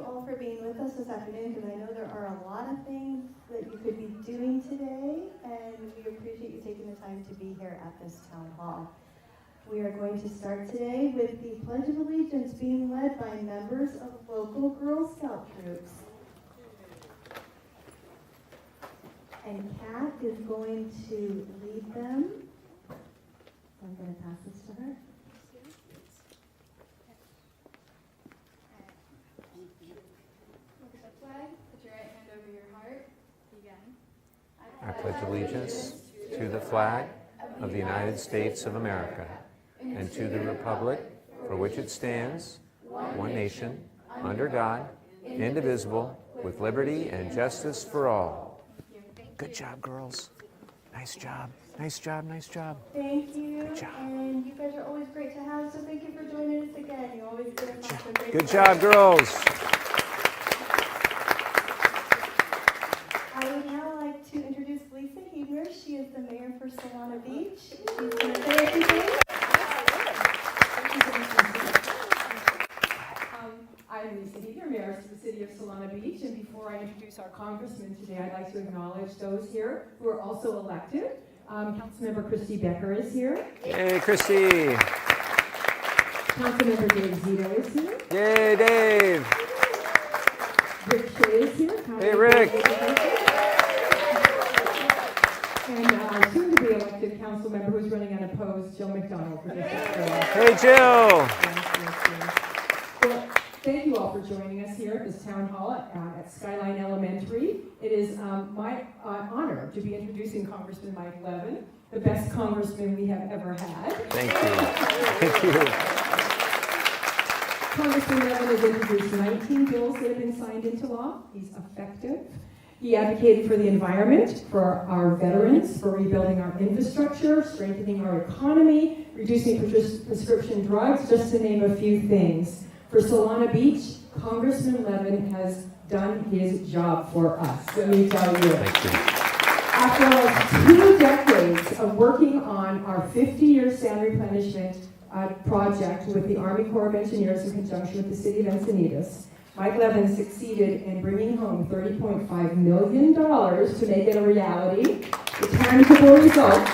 you all for being with us this afternoon, because I know there are a lot of things that you could be doing today, and we appreciate you taking the time to be here at this town hall. We are going to start today with the Pledge of Allegiance being led by members of local Girl Scout troops. And Kat is going to lead them. I'm going to pass this to her. Put your right hand over your heart. Begin. I pledge allegiance to the flag of the United States of America and to the republic for which it stands, one nation, under God, indivisible, with liberty and justice for all. Good job, girls. Nice job. Nice job. Nice job. Thank you. Good job. And you guys are always great to have, so thank you for joining us again. You always get us off to a great Good start. job, girls. I would now like to introduce Lisa Hebner. She is the mayor for Solana Beach. She's going to say everything. I'm Lisa Hebner, mayor of the city of Solana Beach, and before I introduce our congressman today, I'd like to acknowledge those here who are also elected. Councilmember Christy Becker is here. Yay, Christy. Councilmember Dave Zito is here. Yay, Dave. Rick Shea is here. Hey, Rick. And soon-to-be elected council member who's running unopposed, Jill McDonald. For District 4. Hey, Jill. Well, thank you all for joining us here at this town hall at Skyline Elementary. It is my honor to be introducing Congressman Mike Levin, the best congressman we have ever had. Thank you. Thank you. Congressman Levin has introduced 19 bills that have been signed into law. He's effective. He advocated for the environment, for our veterans, for rebuilding our infrastructure, strengthening our economy, reducing prescription drugs, just to name a few things. For Solana Beach, Congressman Levin has done his job for us, let me tell you. Thank you. After almost 2 decades of working on our 50-year sand replenishment project with the Army Corps of Engineers in conjunction with the city of Encinitas, Mike Levin succeeded in bringing home $30.5 million to make it a reality. The tangible results,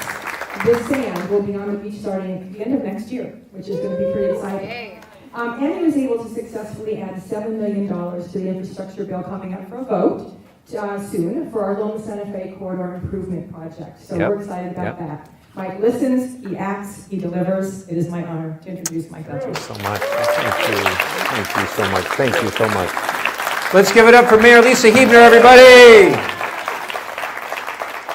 this sand will be on the beach starting at the end of next year, which is going to be pretty exciting. And he was able to successfully add $7 million to the infrastructure bill coming up for a vote soon for our Loma Santa Fe Corridor Improvement Project. So we're excited about that. Mike listens, he acts, he delivers. It is my honor to introduce Mike Levin. Thank you so much. Thank you. Thank you so much. Thank you so much. Let's give it up for Mayor Lisa Hebner, everybody.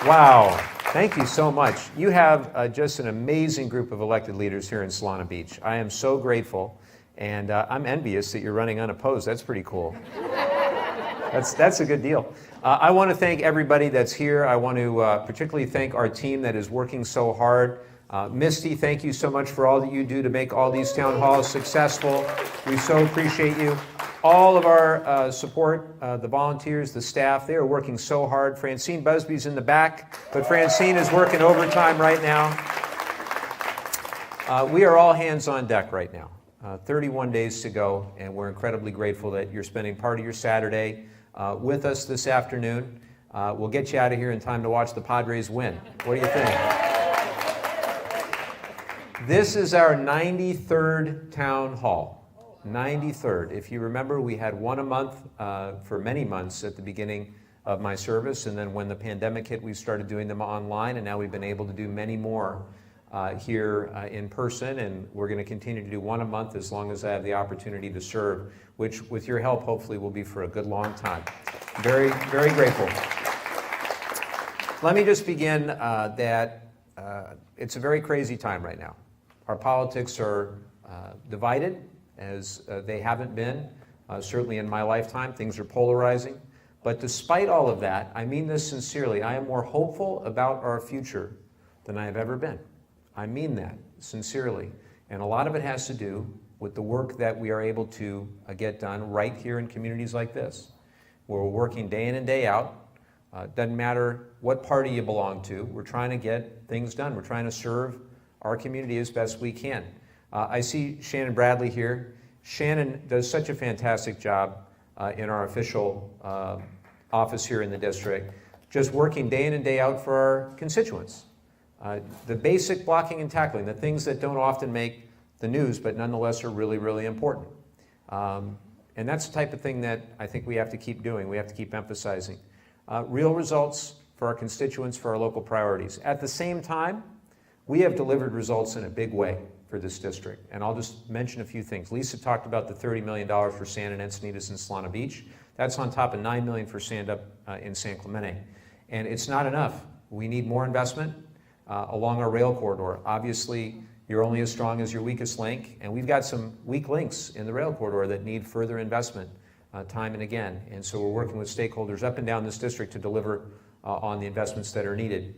Wow. Thank you so much. You have just an amazing group of elected leaders here in Solana Beach. I am so grateful, and I'm envious that you're running unopposed. That's pretty cool. That's a good deal. I want to thank everybody that's here. I want to particularly thank our team that is working so hard. Misty, thank you so much for all that you do to make all these town halls successful. We so appreciate you. All of our support, the volunteers, the staff, they are working so hard. Francine Busby's in the back, but Francine is working overtime right now. We are all hands on deck right now. 31 days to go, and we're incredibly grateful that you're spending part of your Saturday with us this afternoon. We'll get you out of here in time to watch the Padres win. What do you think? This is our 93rd town hall. 93rd. If you remember, we had one a month for many months at the beginning of my service, and then when the pandemic hit, we started doing them online, and now we've been able to do many more here in person, and we're going to continue to do one a month as long as I have the opportunity to serve, which with your help hopefully will be for a good long time. Very, very grateful. Let me just begin that it's a very crazy time right now. Our politics are divided as they haven't been, certainly in my lifetime. Things are polarizing. But despite all of that, I mean this sincerely, I am more hopeful about our future than I have ever been. I mean that sincerely. And a lot of it has to do with the work that we are able to get done right here in communities like this, where we're working day in and day out. Doesn't matter what party you belong to, we're trying to get things done. We're trying to serve our community as best we can. I see Shannon Bradley here. Shannon does such a fantastic job in our official office here in the district, just working day in and day out for our constituents. The basic blocking and tackling, the things that don't often make the news, but nonetheless are really, really important. And that's the type of thing that I think we have to keep doing. We have to keep emphasizing. Real results for our constituents, for our local priorities. At the same time, we have delivered results in a big way for this district. And I'll just mention a few things. Lisa talked about the $30 million for sand in Encinitas and Solana Beach. That's on top of $9 million for sand up in San Clemente. And it's not enough. We need more investment along our rail corridor. Obviously, you're only as strong as your weakest link, and we've got some weak links in the rail corridor that need further investment time and again. And so we're working with stakeholders up and down this district to deliver on the investments that are needed.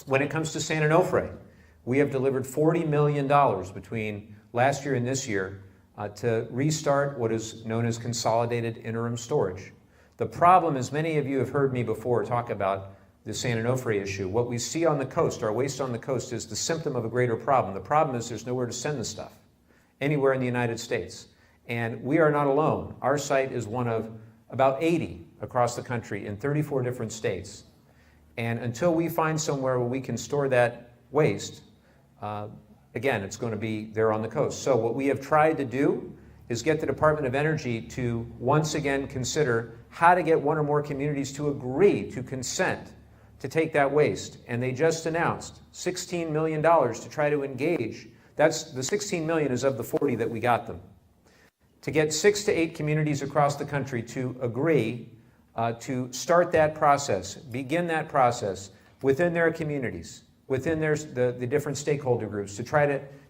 When it comes to San Onofre, we have delivered $40 million between last year and this year to restart what is known as consolidated interim storage. The problem, as many of you have heard me before talk about the San Onofre issue, what we see on the coast, our waste on the coast, is the symptom of a greater problem. The problem is there's nowhere to send the stuff, anywhere in the United States. And we are not alone. Our site is one of about 80 across the country in 34 different states. And until we find somewhere where we can store that waste, again, it's going to be there on the coast. So what we have tried to do is get the Department of Energy to once again consider how to get one or more communities to agree, to consent, to take that waste. And they just announced $16 million to try to engage. That's the $16 million is of the 40 that we got them. To get 6 to 8 communities across the country to agree to start that process, begin that process within their communities, within the different stakeholder groups, to try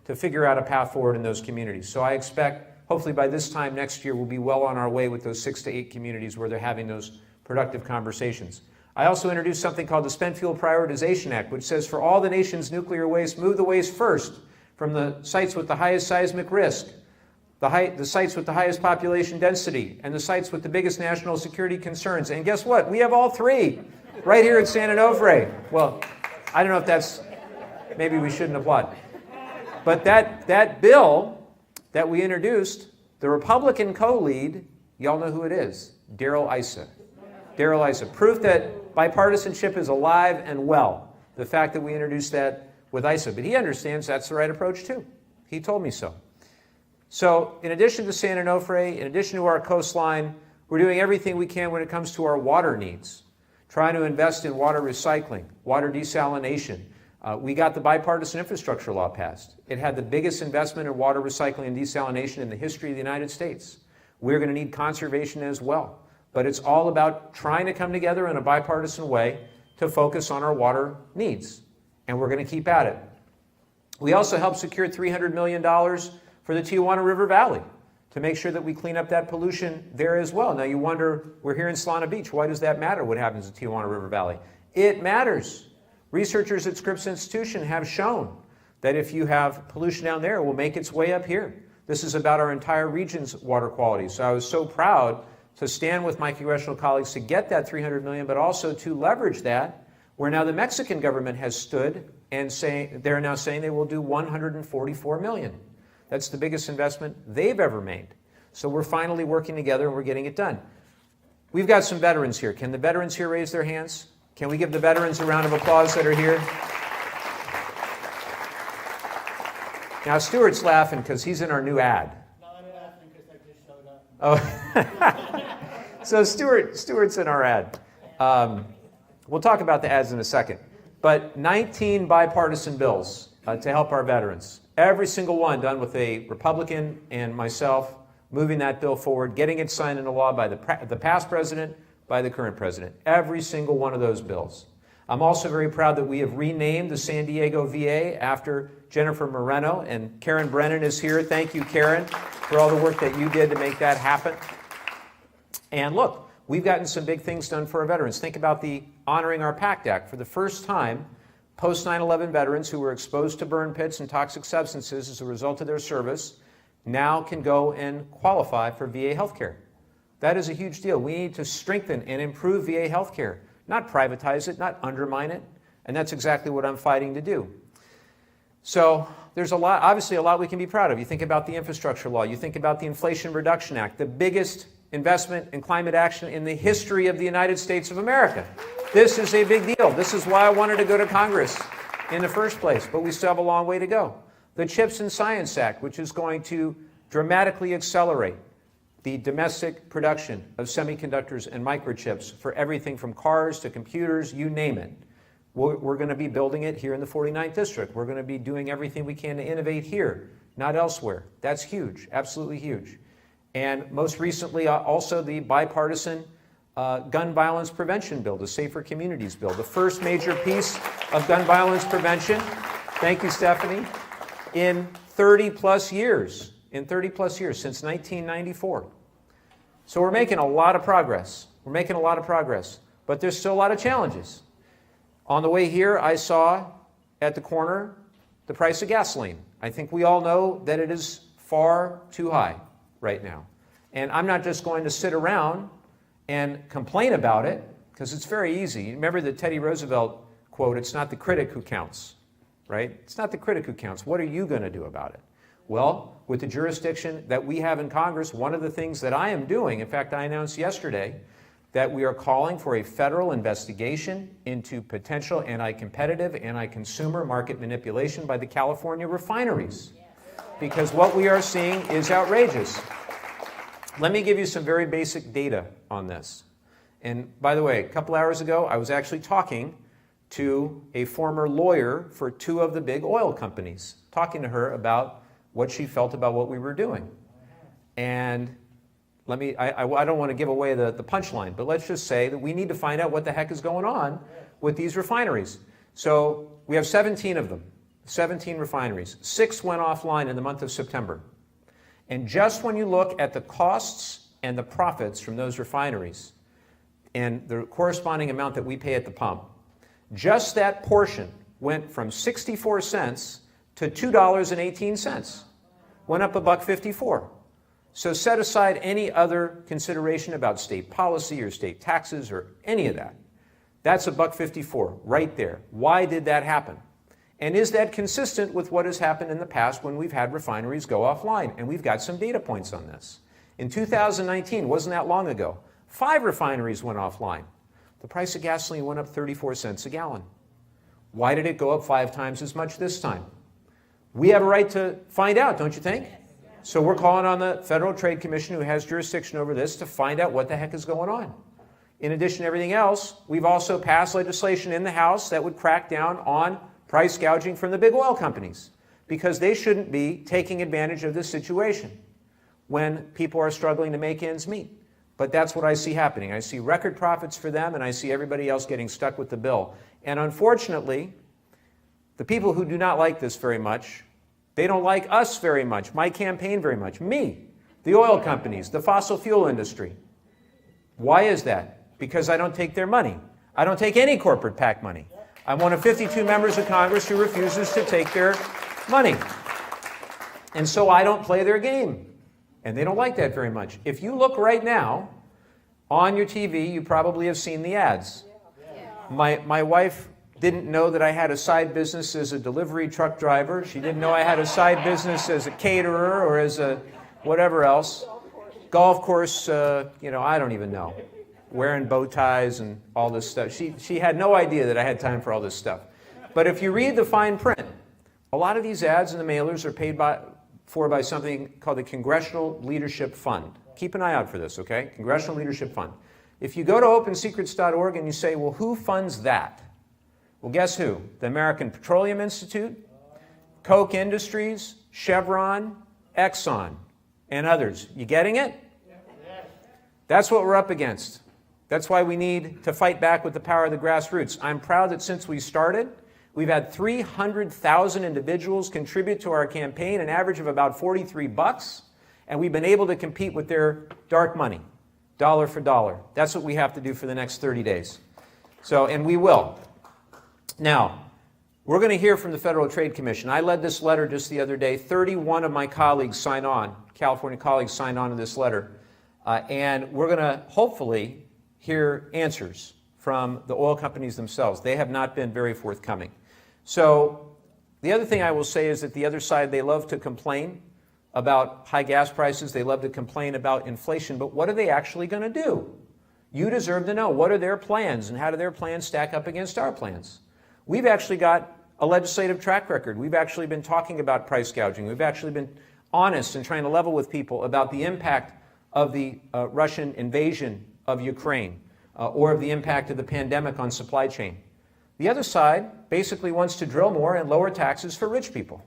to figure out a path forward in those communities. So I expect, hopefully by this time next year, we'll be well on our way with those 6 to 8 communities where they're having those productive conversations. I also introduced something called the Spent Fuel Prioritization Act, which says for all the nation's nuclear waste, move the waste first from the sites with the highest seismic risk, the sites with the highest population density, and the sites with the biggest national security concerns. And guess what? We have all three right here at San Onofre. Well, I don't know if that's, maybe we shouldn't applaud. But that bill that we introduced, the Republican co-lead, y'all know who it is, Darrell Issa. Darrell Issa. Proof that bipartisanship is alive and well. The fact that we introduced that with Issa. But he understands that's the right approach too. He told me so. So in addition to San Onofre, in addition to our coastline, we're doing everything we can when it comes to our water needs. Trying to invest in water recycling, water desalination. We got the bipartisan infrastructure law passed. It had the biggest investment in water recycling and desalination in the history of the United States. We're going to need conservation as well. But it's all about trying to come together in a bipartisan way to focus on our water needs. And we're going to keep at it. We also helped secure $300 million for the Tijuana River Valley to make sure that we clean up that pollution there as well. Now you wonder, we're here in Solana Beach, why does that matter what happens in Tijuana River Valley? It matters. Researchers at Scripps Institution have shown that if you have pollution down there, it will make its way up here. This is about our entire region's water quality. So I was so proud to stand with my congressional colleagues to get that $300 million, but also to leverage that, where now the Mexican government has stood and they're now saying they will do $144 million. That's the biggest investment they've ever made. So we're finally working together and we're getting it done. We've got some veterans here. Can the veterans here raise their hands? Can we give the veterans a round of applause that are here? Now Stuart's laughing because he's in our new ad. No, I'm laughing because I just showed up. Oh, so Stuart's in our ad. We'll talk about the ads in a second. But 19 bipartisan bills to help our veterans. Every single one done with a Republican and myself, moving that bill forward, getting it signed into law by the past president, by the current president. Every single one of those bills. I'm also very proud that we have renamed the San Diego VA after Jennifer Moreno, and Karen Brennan is here. Thank you, Karen, for all the work that you did to make that happen. And look, we've gotten some big things done for our veterans. Think about the Honoring Our Pact Act. For the first time, post 9/11 veterans who were exposed to burn pits and toxic substances as a result of their service now can go and qualify for VA health care. That is a huge deal. We need to strengthen and improve VA health care, not privatize it, not undermine it, and that's exactly what I'm fighting to do. So there's obviously a lot we can be proud of. You think about the infrastructure law, you think about the Inflation Reduction Act, the biggest investment in climate action in the history of the United States of America. This is a big deal. This is why I wanted to go to Congress in the first place, but we still have a long way to go. The CHIPS and Science Act, which is going to dramatically accelerate the domestic production of semiconductors and microchips for everything from cars to computers, you name it. We're going to be building it here in the 49th District. We're going to be doing everything we can to innovate here, not elsewhere. That's huge, absolutely huge. And most recently, also the bipartisan gun violence prevention bill, the Safer Communities bill, the first major piece of gun violence prevention, thank you, Stephanie, in 30 plus years, since 1994. So we're making a lot of progress. But there's still a lot of challenges. On the way here, I saw at the corner the price of gasoline. I think we all know that it is far too high right now. And I'm not just going to sit around and complain about it, because it's very easy. Remember the Teddy Roosevelt quote, it's not the critic who counts, right? It's not the critic who counts. What are you going to do about it? Well, with the jurisdiction that we have in Congress, one of the things that I am doing, in fact, I announced yesterday that we are calling for a federal investigation into potential anti-competitive, anti-consumer market manipulation by the California refineries. Because what we are seeing is outrageous. Let me give you some very basic data on this. And by the way, a couple hours ago, I was actually talking to a former lawyer for two of the big oil companies, talking to her about what she felt about what we were doing. And I don't want to give away the punchline, but let's just say that we need to find out what the heck is going on with these refineries. So we have 17 of them, 17 refineries. 6 went offline in the month of September. And just when you look at the costs and the profits from those refineries and the corresponding amount that we pay at the pump, just that portion went from 64 cents to $2.18, went up $1.54. So set aside any other consideration about state policy or state taxes or any of that. That's $1.54 right there. Why did that happen? And is that consistent with what has happened in the past when we've had refineries go offline? And we've got some data points on this. In 2019, wasn't that long ago, 5 refineries went offline. The price of gasoline went up 34 cents a gallon. Why did it go up 5 times as much this time? We have a right to find out, don't you think? So we're calling on the Federal Trade Commission, who has jurisdiction over this, to find out what the heck is going on. In addition to everything else, we've also passed legislation in the House that would crack down on price gouging from the big oil companies, because they shouldn't be taking advantage of this situation when people are struggling to make ends meet. But that's what I see happening. I see record profits for them, and I see everybody else getting stuck with the bill. And unfortunately, the people who do not like this very much, they don't like us very much, my campaign very much, me, the oil companies, the fossil fuel industry. Why is that? Because I don't take their money. I don't take any corporate PAC money. I'm one of 52 members of Congress who refuses to take their money. And so I don't play their game. And they don't like that very much. If you look right now on your TV, you probably have seen the ads. My wife didn't know that I had a side business as a delivery truck driver. She didn't know I had a side business as a caterer or as a whatever else. Golf course, I don't even know. Wearing bow ties and all this stuff. She had no idea that I had time for all this stuff. But if you read the fine print, a lot of these ads and the mailers are paid for by something called the Congressional Leadership Fund. Keep an eye out for this, okay? Congressional Leadership Fund. If you go to opensecrets.org and you say, well, who funds that? Well, guess who? The American Petroleum Institute, Koch Industries, Chevron, Exxon, and others. You getting it? That's what we're up against. That's why we need to fight back with the power of the grassroots. I'm proud that since we started, we've had 300,000 individuals contribute to our campaign, an average of about $43, and we've been able to compete with their dark money, dollar for dollar. That's what we have to do for the next 30 days. And we will. Now, we're going to hear from the Federal Trade Commission. I led this letter just the other day. 31 of my colleagues signed on, California colleagues signed on to this letter. And we're going to hopefully hear answers from the oil companies themselves. They have not been very forthcoming. So the other thing I will say is that the other side, they love to complain about high gas prices. They love to complain about inflation. But what are they actually going to do? You deserve to know. What are their plans, and how do their plans stack up against our plans? We've actually got a legislative track record. We've actually been talking about price gouging. We've actually been honest and trying to level with people about the impact of the Russian invasion of Ukraine or of the impact of the pandemic on supply chain. The other side basically wants to drill more and lower taxes for rich people.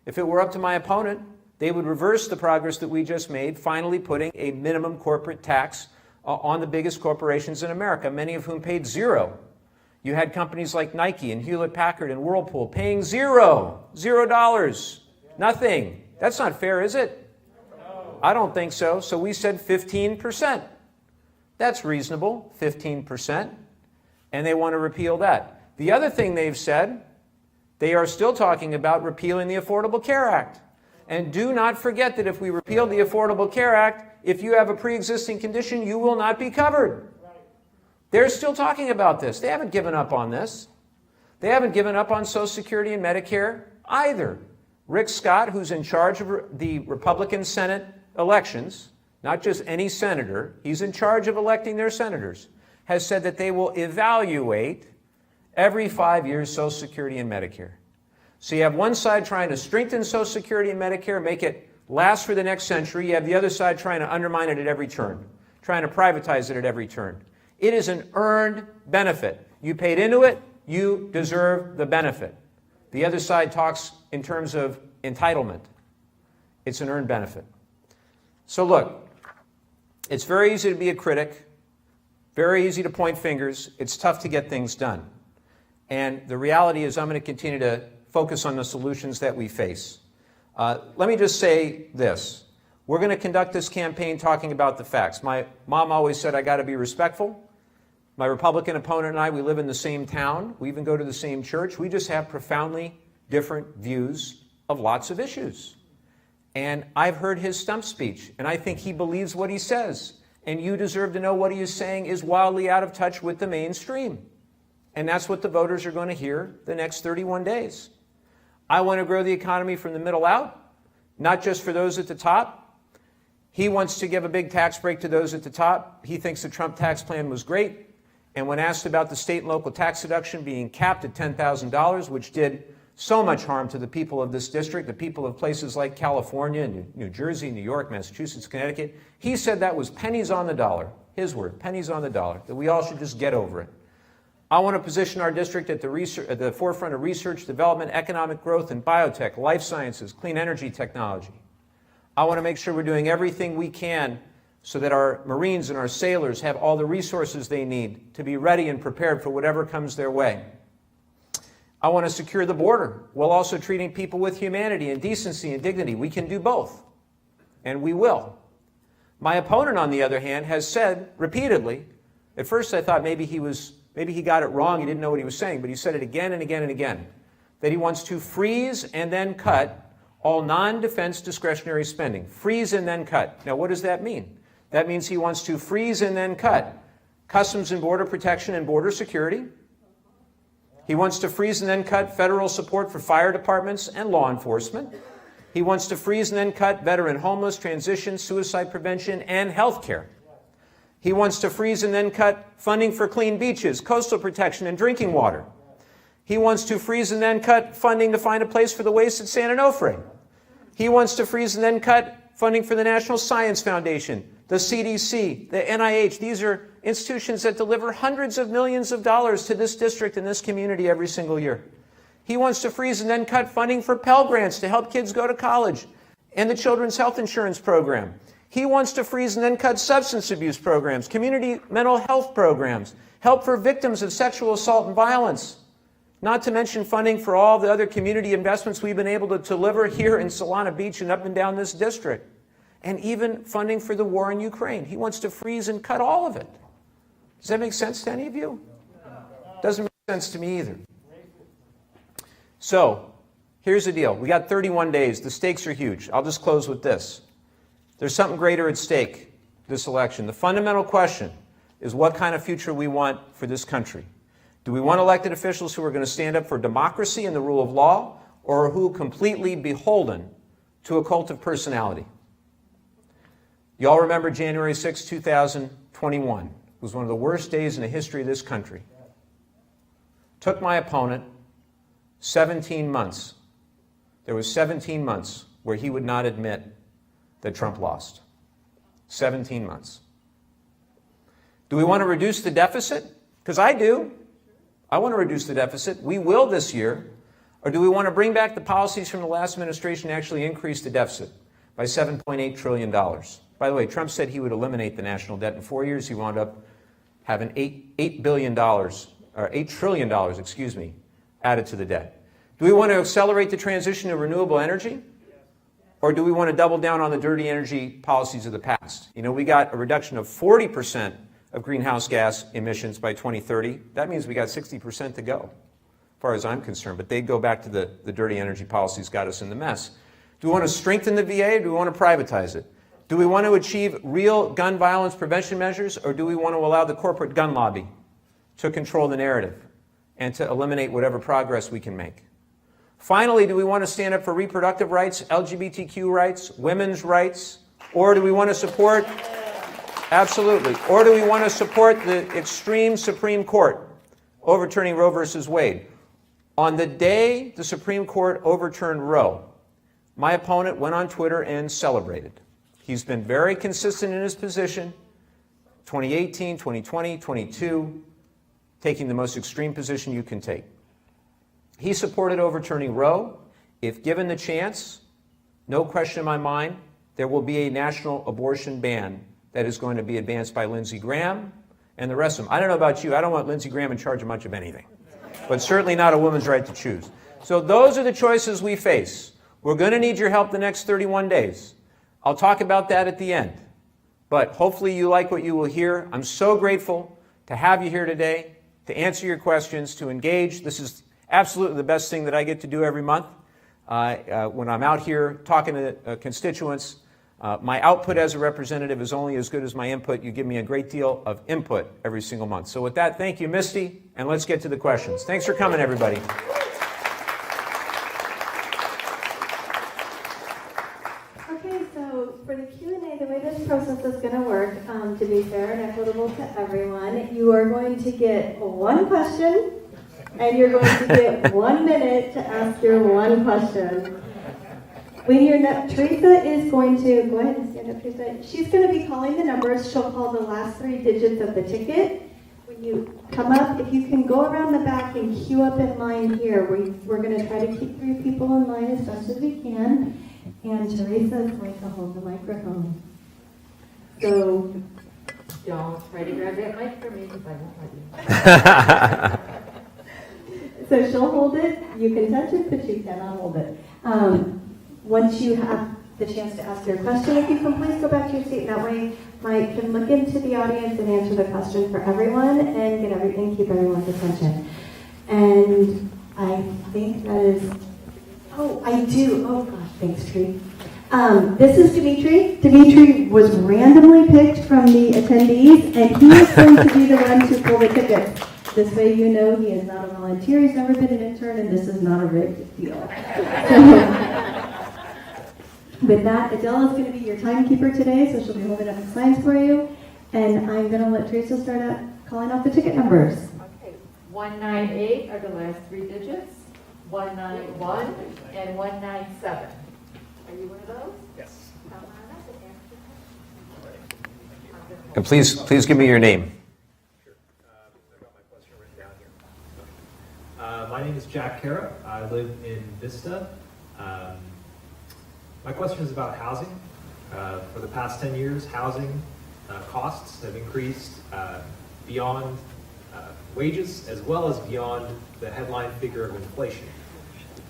If it were up to my opponent, they would reverse the progress that we just made, finally putting a minimum corporate tax on the biggest corporations in America, many of whom paid zero. You had companies like Nike and Hewlett-Packard and Whirlpool paying $0, nothing. That's not fair, is it? I don't think so. So we said 15%. That's reasonable, 15%. And they want to repeal that. The other thing they've said, they are still talking about repealing the Affordable Care Act. And do not forget that if we repeal the Affordable Care Act, if you have a pre-existing condition, you will not be covered. They're still talking about this. They haven't given up on this. They haven't given up on Social Security and Medicare either. Rick Scott, who's in charge of the Republican Senate elections, not just any senator, he's in charge of electing their senators, has said that they will evaluate every 5 years Social Security and Medicare. So you have one side trying to strengthen Social Security and Medicare, make it last for the next century. You have the other side trying to undermine it at every turn, trying to privatize it at every turn. It is an earned benefit. You paid into it, you deserve the benefit. The other side talks in terms of entitlement. It's an earned benefit. So look, it's very easy to be a critic, very easy to point fingers. It's tough to get things done. And the reality is I'm going to continue to focus on the solutions that we face. Let me just say this. We're going to conduct this campaign talking about the facts. My mom always said I got to be respectful. My Republican opponent and I, we live in the same town. We even go to the same church. We just have profoundly different views of lots of issues. And I've heard his stump speech, and I think he believes what he says. And you deserve to know what he is saying is wildly out of touch with the mainstream. And that's what the voters are going to hear the next 31 days. I want to grow the economy from the middle out, not just for those at the top. He wants to give a big tax break to those at the top. He thinks the Trump tax plan was great. And when asked about the state and local tax deduction being capped at $10,000, which did so much harm to the people of this district, the people of places like California, New Jersey, New York, Massachusetts, Connecticut, he said that was pennies on the dollar, his word, pennies on the dollar, that we all should just get over it. I want to position our district at the forefront of research, development, economic growth, and biotech, life sciences, clean energy technology. I want to make sure we're doing everything we can so that our Marines and our sailors have all the resources they need to be ready and prepared for whatever comes their way. I want to secure the border while also treating people with humanity and decency and dignity. We can do both, and we will. My opponent, on the other hand, has said repeatedly, at first I thought maybe he got it wrong, he didn't know what he was saying, but he said it again and again and again, that he wants to freeze and then cut all non-defense discretionary spending. Freeze and then cut. Now, what does that mean? That means he wants to freeze and then cut Customs and Border Protection and border security. He wants to freeze and then cut federal support for fire departments and law enforcement. He wants to freeze and then cut veteran homeless, transition, suicide prevention, and health care. He wants to freeze and then cut funding for clean beaches, coastal protection, and drinking water. He wants to freeze and then cut funding to find a place for the waste at San Onofre. He wants to freeze and then cut funding for the National Science Foundation, the CDC, the NIH. These are institutions that deliver hundreds of millions of dollars to this district and this community every single year. He wants to freeze and then cut funding for Pell Grants to help kids go to college and the Children's Health Insurance Program. He wants to freeze and then cut substance abuse programs, community mental health programs, help for victims of sexual assault and violence, not to mention funding for all the other community investments we've been able to deliver here in Solana Beach and up and down this district, and even funding for the war in Ukraine. He wants to freeze and cut all of it. Does that make sense to any of you? Doesn't make sense to me either. So, here's the deal. We got 31 days. The stakes are huge. I'll just close with this. There's something greater at stake this election. The fundamental question is what kind of future we want for this country. Do we want elected officials who are going to stand up for democracy and the rule of law, or who are completely beholden to a cult of personality. You all remember January 6, 2021. It was one of the worst days in the history of this country. Took my opponent 17 months. There was 17 months where he would not admit that Trump lost. 17 months. Do we want to reduce the deficit? Because I do. I want to reduce the deficit. We will this year. Or do we want to bring back the policies from the last administration and actually increase the deficit by $7.8 trillion? By the way, Trump said he would eliminate the national debt in 4 years. He wound up having $8 trillion, added to the debt. Do we want to accelerate the transition to renewable energy? Or do we want to double down on the dirty energy policies of the past? You know, we got a reduction of 40% of greenhouse gas emissions by 2030. That means we got 60% to go, as far as I'm concerned. But they'd go back to the dirty energy policies got us in the mess. Do we want to strengthen the VA, or do we want to privatize it? Do we want to achieve real gun violence prevention measures, or do we want to allow the corporate gun lobby to control the narrative and to eliminate whatever progress we can make? Finally, do we want to stand up for reproductive rights, LGBTQ rights, women's rights, or do we want to support, absolutely, or do we want to support the extreme Supreme Court overturning Roe versus Wade? On the day the Supreme Court overturned Roe, my opponent went on Twitter and celebrated. He's been very consistent in his position, 2018, 2020, 22, taking the most extreme position you can take. He supported overturning Roe. If given the chance, no question in my mind, there will be a national abortion ban that is going to be advanced by Lindsey Graham and the rest of them. I don't know about you. I don't want Lindsey Graham in charge of much of anything, but certainly not a woman's right to choose. So those are the choices we face. We're going to need your help the next 31 days. I'll talk about that at the end. But hopefully you like what you will hear. I'm so grateful to have you here today, to answer your questions, to engage. This is absolutely the best thing that I get to do every month when I'm out here talking to constituents. My output as a representative is only as good as my input. You give me a great deal of input every single month. So with that, thank you, Misty, and let's get to the questions. Thanks for coming, everybody. Okay, so for the Q&A, the way this process is going to work, to be fair and equitable to everyone, you are going to get one question, and you're going to get 1 minute to ask your one question. When you're not, Teresa is going to, go ahead and stand up, Teresa. She's going to be calling the numbers. She'll call the last 3 digits of the ticket. When you come up, if you can go around the back and queue up in line here, we're going to try to keep 3 people in line as best as we can. And Teresa is going to hold the microphone. So, don't try to grab that mic from me because I won't let you. So she'll hold it. You can touch it, but you cannot hold it. Once you have the chance to ask your question, if you can please go back to your seat. That way Mike can look into the audience and answer the question for everyone and get everything, keep everyone's attention. And I think that is, oh, I do. Oh gosh, thanks, Tree. This is Dimitri. Dimitri was randomly picked from the attendees, and he is going to be the one to pull the tickets. This way you know he is not a volunteer, he's never been an intern, and this is not a rigged deal. With that, Adele is going to be your timekeeper today, so she'll be holding up the signs for you. And I'm going to let Teresa start out calling off the ticket numbers. Okay, 198 are the last 3 digits, 191 and 197. Are you one of those? Yes. Come on up and And please give me your name. Sure. I got my question written down here. My name is Jack Cara. I live in Vista. My question is about housing. For the past 10 years, housing costs have increased beyond wages as well as beyond the headline figure of inflation.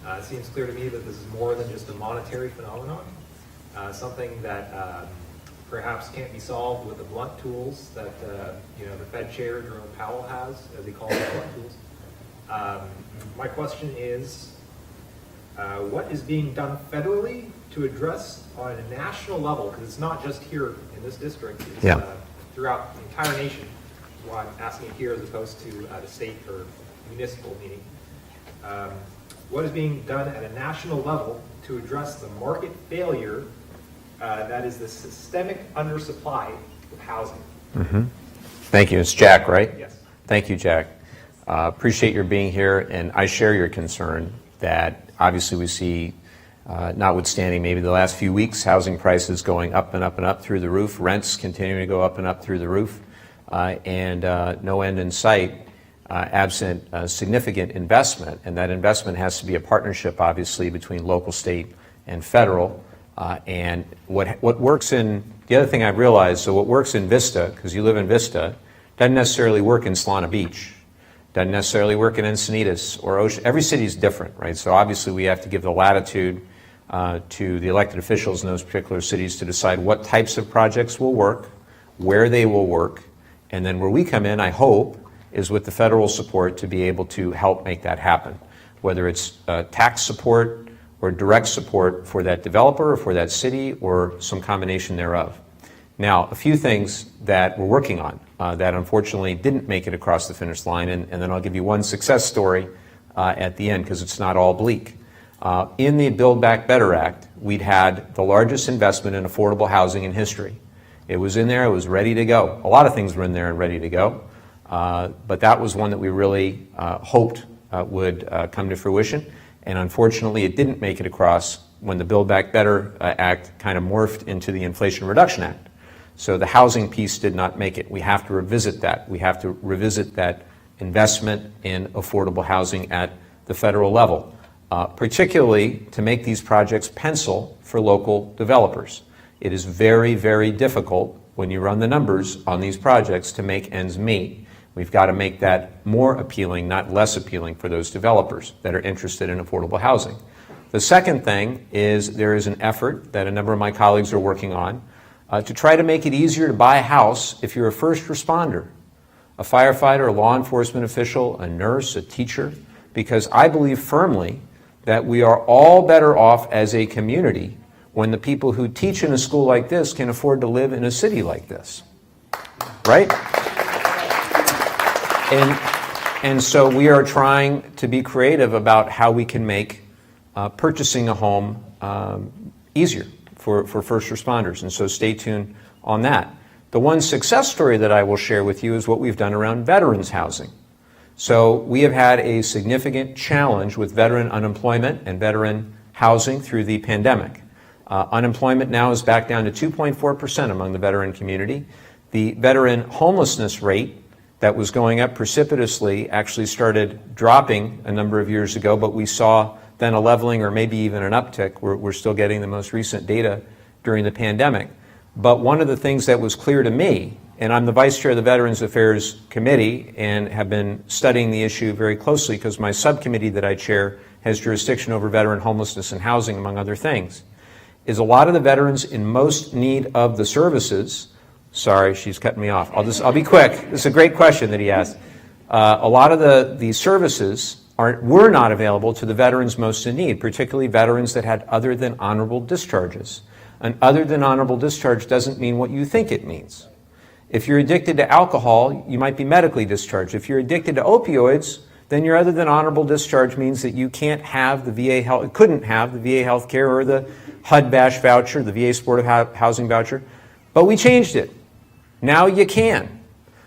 It seems clear to me that this is more than just a monetary phenomenon, something that perhaps can't be solved with the blunt tools that the Fed Chair Jerome Powell has, as he calls it, blunt tools. My question is, what is being done federally to address on a national level, because it's not just here in this district, it's throughout the entire nation, which is why I'm asking it here as opposed to the state or municipal meeting. What is being done at a national level to address the market failure that is the systemic undersupply of housing. Thank you. It's Jack, right? Yes. Thank you, Jack. Appreciate your being here, and I share your concern that obviously we see, notwithstanding maybe the last few weeks, housing prices going up and up and up through the roof, rents continuing to go up and up through the roof, and no end in sight, absent significant investment. And that investment has to be a partnership, obviously, between local, state, and federal. And what works in, the other thing I've realized, so what works in Vista, because you live in Vista, doesn't necessarily work in Solana Beach, doesn't necessarily work in Encinitas or Ocean. Every city is different, right? So obviously we have to give the latitude to the elected officials in those particular cities to decide what types of projects will work, where they will work, and then where we come in, I hope, is with the federal support to be able to help make that happen, whether it's tax support or direct support for that developer or for that city or some combination thereof. Now, a few things that we're working on that unfortunately didn't make it across the finish line, and then I'll give you one success story at the end because it's not all bleak. In the Build Back Better Act, we'd had the largest investment in affordable housing in history. It was in there, it was ready to go. A lot of things were in there and ready to go, but that was one that we really hoped would come to fruition, and unfortunately it didn't make it across when the Build Back Better Act kind of morphed into the Inflation Reduction Act. So the housing piece did not make it. We have to revisit that. We have to revisit that investment in affordable housing at the federal level, particularly to make these projects pencil for local developers. It is very, very difficult when you run the numbers on these projects to make ends meet. We've got to make that more appealing, not less appealing for those developers that are interested in affordable housing. The second thing is there is an effort that a number of my colleagues are working on to try to make it easier to buy a house if you're a first responder, a firefighter, a law enforcement official, a nurse, a teacher, because I believe firmly that we are all better off as a community when the people who teach in a school like this can afford to live in a city like this, right? And so we are trying to be creative about how we can make purchasing a home easier for first responders, and so stay tuned on that. The one success story that I will share with you is what we've done around veterans housing. So we have had a significant challenge with veteran unemployment and veteran housing through the pandemic. Unemployment now is back down to 2.4% among the veteran community. The veteran homelessness rate that was going up precipitously actually started dropping a number of years ago, but we saw then a leveling or maybe even an uptick. We're still getting the most recent data during the pandemic. But one of the things that was clear to me, and I'm the vice chair of the Veterans Affairs Committee and have been studying the issue very closely because my subcommittee that I chair has jurisdiction over veteran homelessness and housing, among other things, is a lot of the veterans in most need of the services. Sorry, she's cutting me off. I'll be quick. This is a great question that he asked. A lot of the services were not available to the veterans most in need, particularly veterans that had other than honorable discharges. An other than honorable discharge doesn't mean what you think it means. If you're addicted to alcohol, you might be medically discharged. If you're addicted to opioids, then your other than honorable discharge means that you can't have the VA couldn't have the VA health care or the HUD-BASH voucher, the VA supportive housing voucher. But we changed it. Now you can.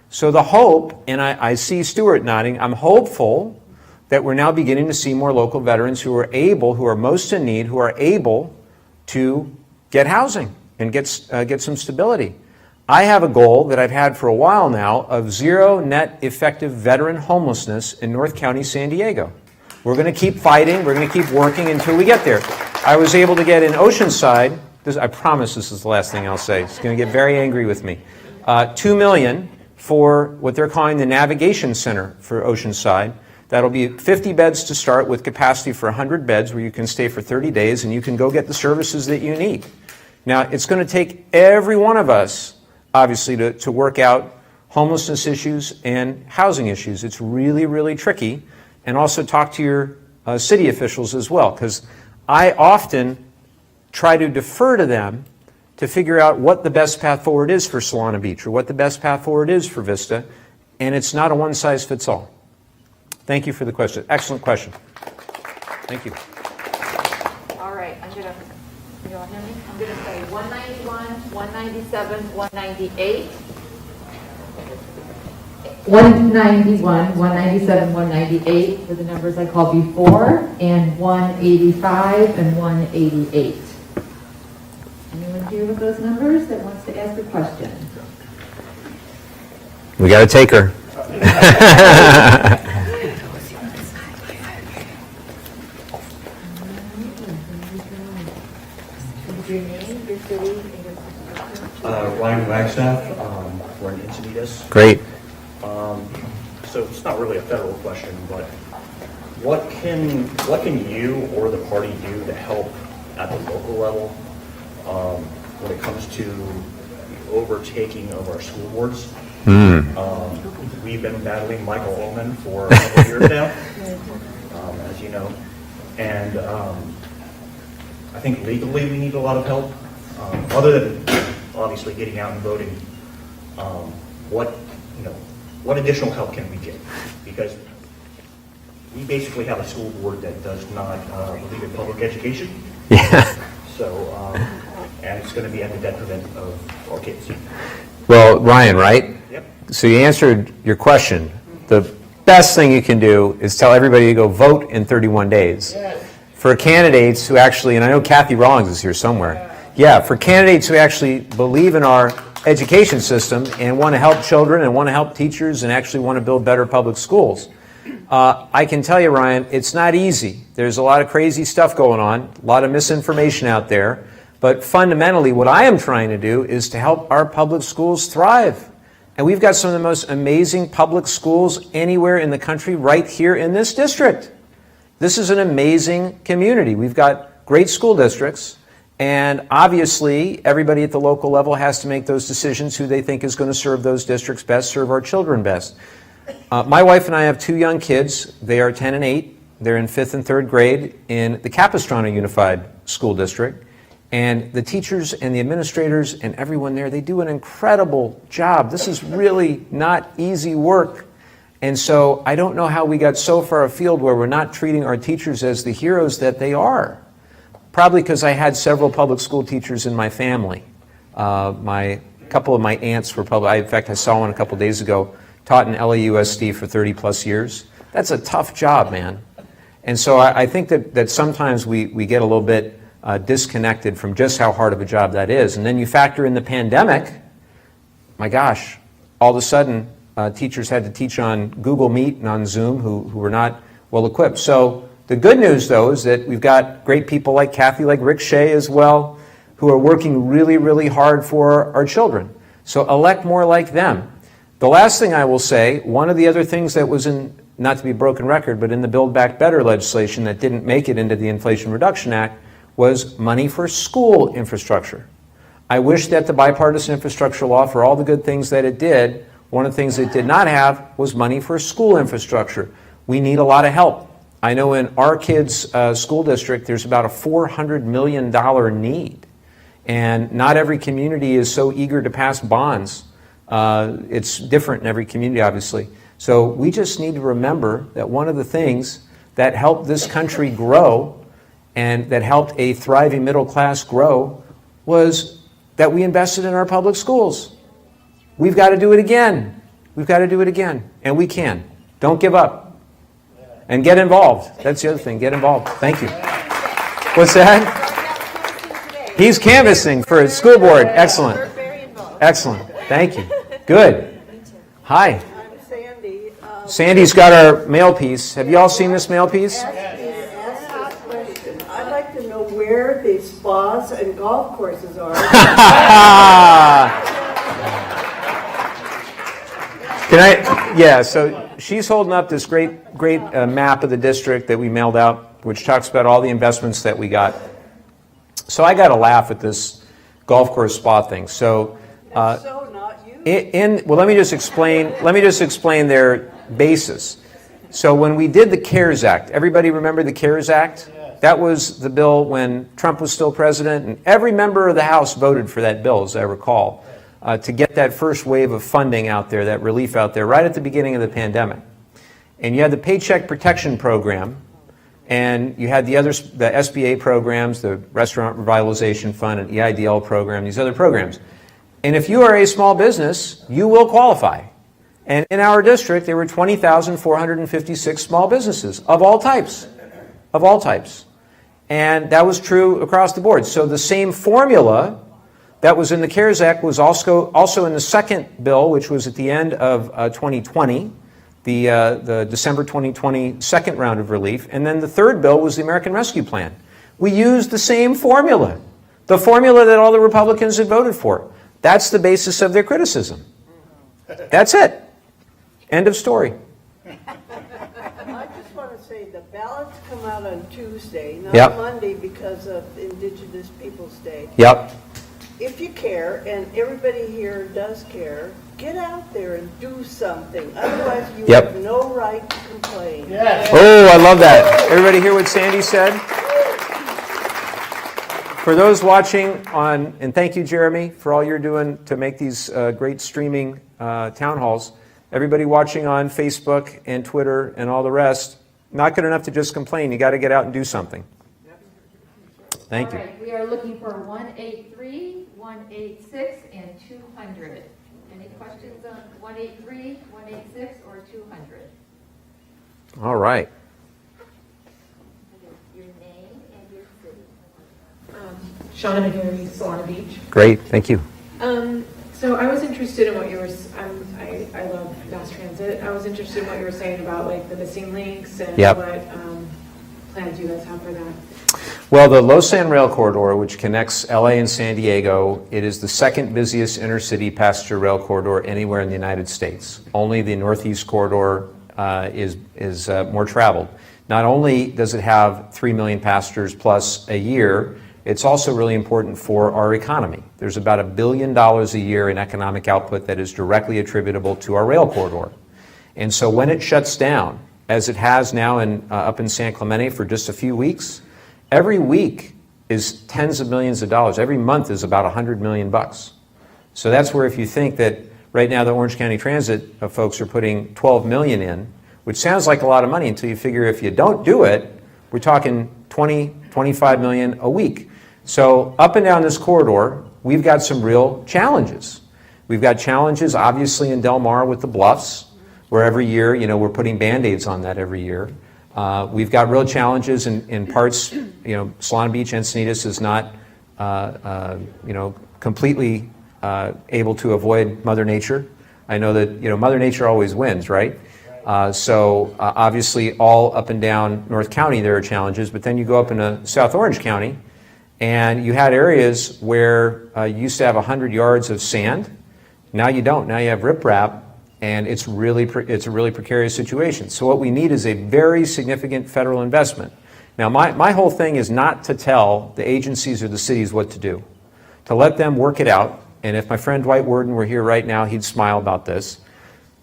So the hope, and I see Stuart nodding, I'm hopeful that we're now beginning to see more local veterans who are most in need, who are able to get housing and get some stability. I have a goal that I've had for a while now of zero net effective veteran homelessness in North County, San Diego. We're going to keep fighting, we're going to keep working until we get there. I was able to get in Oceanside, I promise this is the last thing I'll say, it's going to get very angry with me, $2 million for what they're calling the Navigation Center for Oceanside. That'll be 50 beds to start with capacity for 100 beds where you can stay for 30 days and you can go get the services that you need. Now, it's going to take every one of us, obviously, to work out homelessness issues and housing issues. It's really, really tricky. And also talk to your city officials as well, because I often try to defer to them to figure out what the best path forward is for Solana Beach or what the best path forward is for Vista, and it's not a one-size-fits-all. Thank you for the question. Excellent question. Thank you. All right, You don't hear me? I'm going to say 191, 197, 198. 191, 197, 198 were the numbers I called before, and 185 and 188. Anyone here with those numbers that wants to ask a question? We got to take her. Your name, your city, and your Ryan Wagstaff, we're in Encinitas. Great. So it's not really a federal question, but what can you or the party do to help at the local level when it comes to the overtaking of our school boards? We've been battling Michael Ullman for a couple of years now, as you know, and I think legally we need a lot of help. Other than obviously getting out and voting, what additional help can we get? Because we basically have a school board that does not believe in public education. Yeah. So, and it's going to be at the detriment of our kids. Well, Ryan, right? Yep. So you answered your question. The best thing you can do is tell everybody to go vote in 31 days. Yes. For candidates who actually, and I know Kathy Rawlings is here somewhere. Yeah, for candidates who actually believe in our education system and want to help children and want to help teachers and actually want to build better public schools. I can tell you, Ryan, it's not easy. There's a lot of crazy stuff going on, a lot of misinformation out there. But fundamentally, what I am trying to do is to help our public schools thrive. And we've got some of the most amazing public schools anywhere in the country right here in this district. This is an amazing community. We've got great school districts. And obviously, everybody at the local level has to make those decisions who they think is going to serve those districts best, serve our children best. My wife and I have two young kids. They are 10 and 8. They're in 5th and 3rd grade in the Capistrano Unified School District. And the teachers and the administrators and everyone there, they do an incredible job. This is really not easy work. And so I don't know how we got so far afield where we're not treating our teachers as the heroes that they are. Probably because I had several public school teachers in my family. A couple of my aunts were in fact, I saw one a couple days ago, taught in LAUSD for 30 plus years. That's a tough job, man. And so I think that sometimes we get a little bit disconnected from just how hard of a job that is. And then you factor in the pandemic, my gosh, all of a sudden teachers had to teach on Google Meet and on Zoom who were not well equipped. So the good news, though, is that we've got great people like Kathy, like Rick Shea as well, who are working really, really hard for our children. So elect more like them. The last thing I will say, one of the other things that was in, not to be a broken record, but in the Build Back Better legislation that didn't make it into the Inflation Reduction Act was money for school infrastructure. I wish that the bipartisan infrastructure law, for all the good things that it did, one of the things it did not have was money for school infrastructure. We need a lot of help. I know in our kids' school district, there's about a $400 million need. And not every community is so eager to pass bonds. It's different in every community, obviously. So we just need to remember that one of the things that helped this country grow and that helped a thriving middle class grow was that we invested in our public schools. We've got to do it again. We've got to do it again. And we can. Don't give up. And get involved. That's the other thing. Get involved. Thank you. What's that? He's canvassing for his school board. Excellent. Excellent. Thank you. Good. Hi. I'm Sandy. Sandy's got our mail piece. Have you all seen this mail piece? Ask this question. I'd like to know where the spas and golf courses are. So she's holding up this great map of the district that we mailed out, which talks about all the investments that we got. So I got to laugh at this golf course spa thing. So, So not you. well, let me just explain their basis. So when we did the CARES Act, everybody remember the CARES Act? That was the bill when Trump was still president, and every member of the House voted for that bill, as I recall, to get that first wave of funding out there, that relief out there, right at the beginning of the pandemic. And you had the Paycheck Protection Program, and you had the SBA programs, the Restaurant Revitalization Fund, and EIDL program, these other programs. And if you are a small business, you will qualify. And in our district, there were 20,456 small businesses of all types, And that was true across the board. So the same formula that was in the CARES Act was also in the second bill, which was at the end of 2020, the December 2020 second round of relief. And then the third bill was the American Rescue Plan. We used the same formula, the formula that all the Republicans had voted for. That's the basis of their criticism. That's it. End of story. I just want to say the ballots come out on Tuesday, not Yep. Monday because of Indigenous Peoples' Day. Yep. If you care, and everybody here does care, get out there and do something. Otherwise, you Yep. have no right to complain. Oh, I love that. Everybody hear what Sandy said? For those watching on, and thank you, Jeremy, for all you're doing to make these great streaming town halls. Everybody watching on Facebook and Twitter and all the rest, not good enough to just complain. You got to get out and do something. Thank you. All right, we are looking for 183, 186, and 200. Any questions on 183, 186, or 200? All right. Your name and your city. Shauna McGarry, Solana Beach. Great. Thank you. So I was interested in what you were, I love mass transit. I was interested in what you were saying about like the missing links and Yep. what plans you guys have for that. Well, the Lausanne Rail Corridor, which connects LA and San Diego, it is the second busiest intercity passenger rail corridor anywhere in the United States. Only the Northeast Corridor is more traveled. Not only does it have 3 million passengers plus a year, it's also really important for our economy. There's about $1 billion a year in economic output that is directly attributable to our rail corridor. And so when it shuts down, as it has now up in San Clemente for just a few weeks, every week is tens of millions of dollars. Every month is about $100 million. So that's where if you think that right now the Orange County Transit folks are putting $12 million in, which sounds like a lot of money until you figure if you don't do it, we're talking $20, $25 million a week. So up and down this corridor, we've got some real challenges. We've got challenges obviously in Del Mar with the bluffs, where every year, we're putting Band-Aids on that every year. We've got real challenges in parts, Solana Beach, Encinitas is not, completely able to avoid Mother Nature. I know that, Mother Nature always wins, right? So obviously all up and down North County there are challenges, but then you go up into South Orange County and you had areas where you used to have 100 yards of sand. Now you don't. Now you have riprap, and it's a really precarious situation. So what we need is a very significant federal investment. Now my whole thing is not to tell the agencies or the cities what to do, to let them work it out. And if my friend Dwight Worden were here right now, he'd smile about this.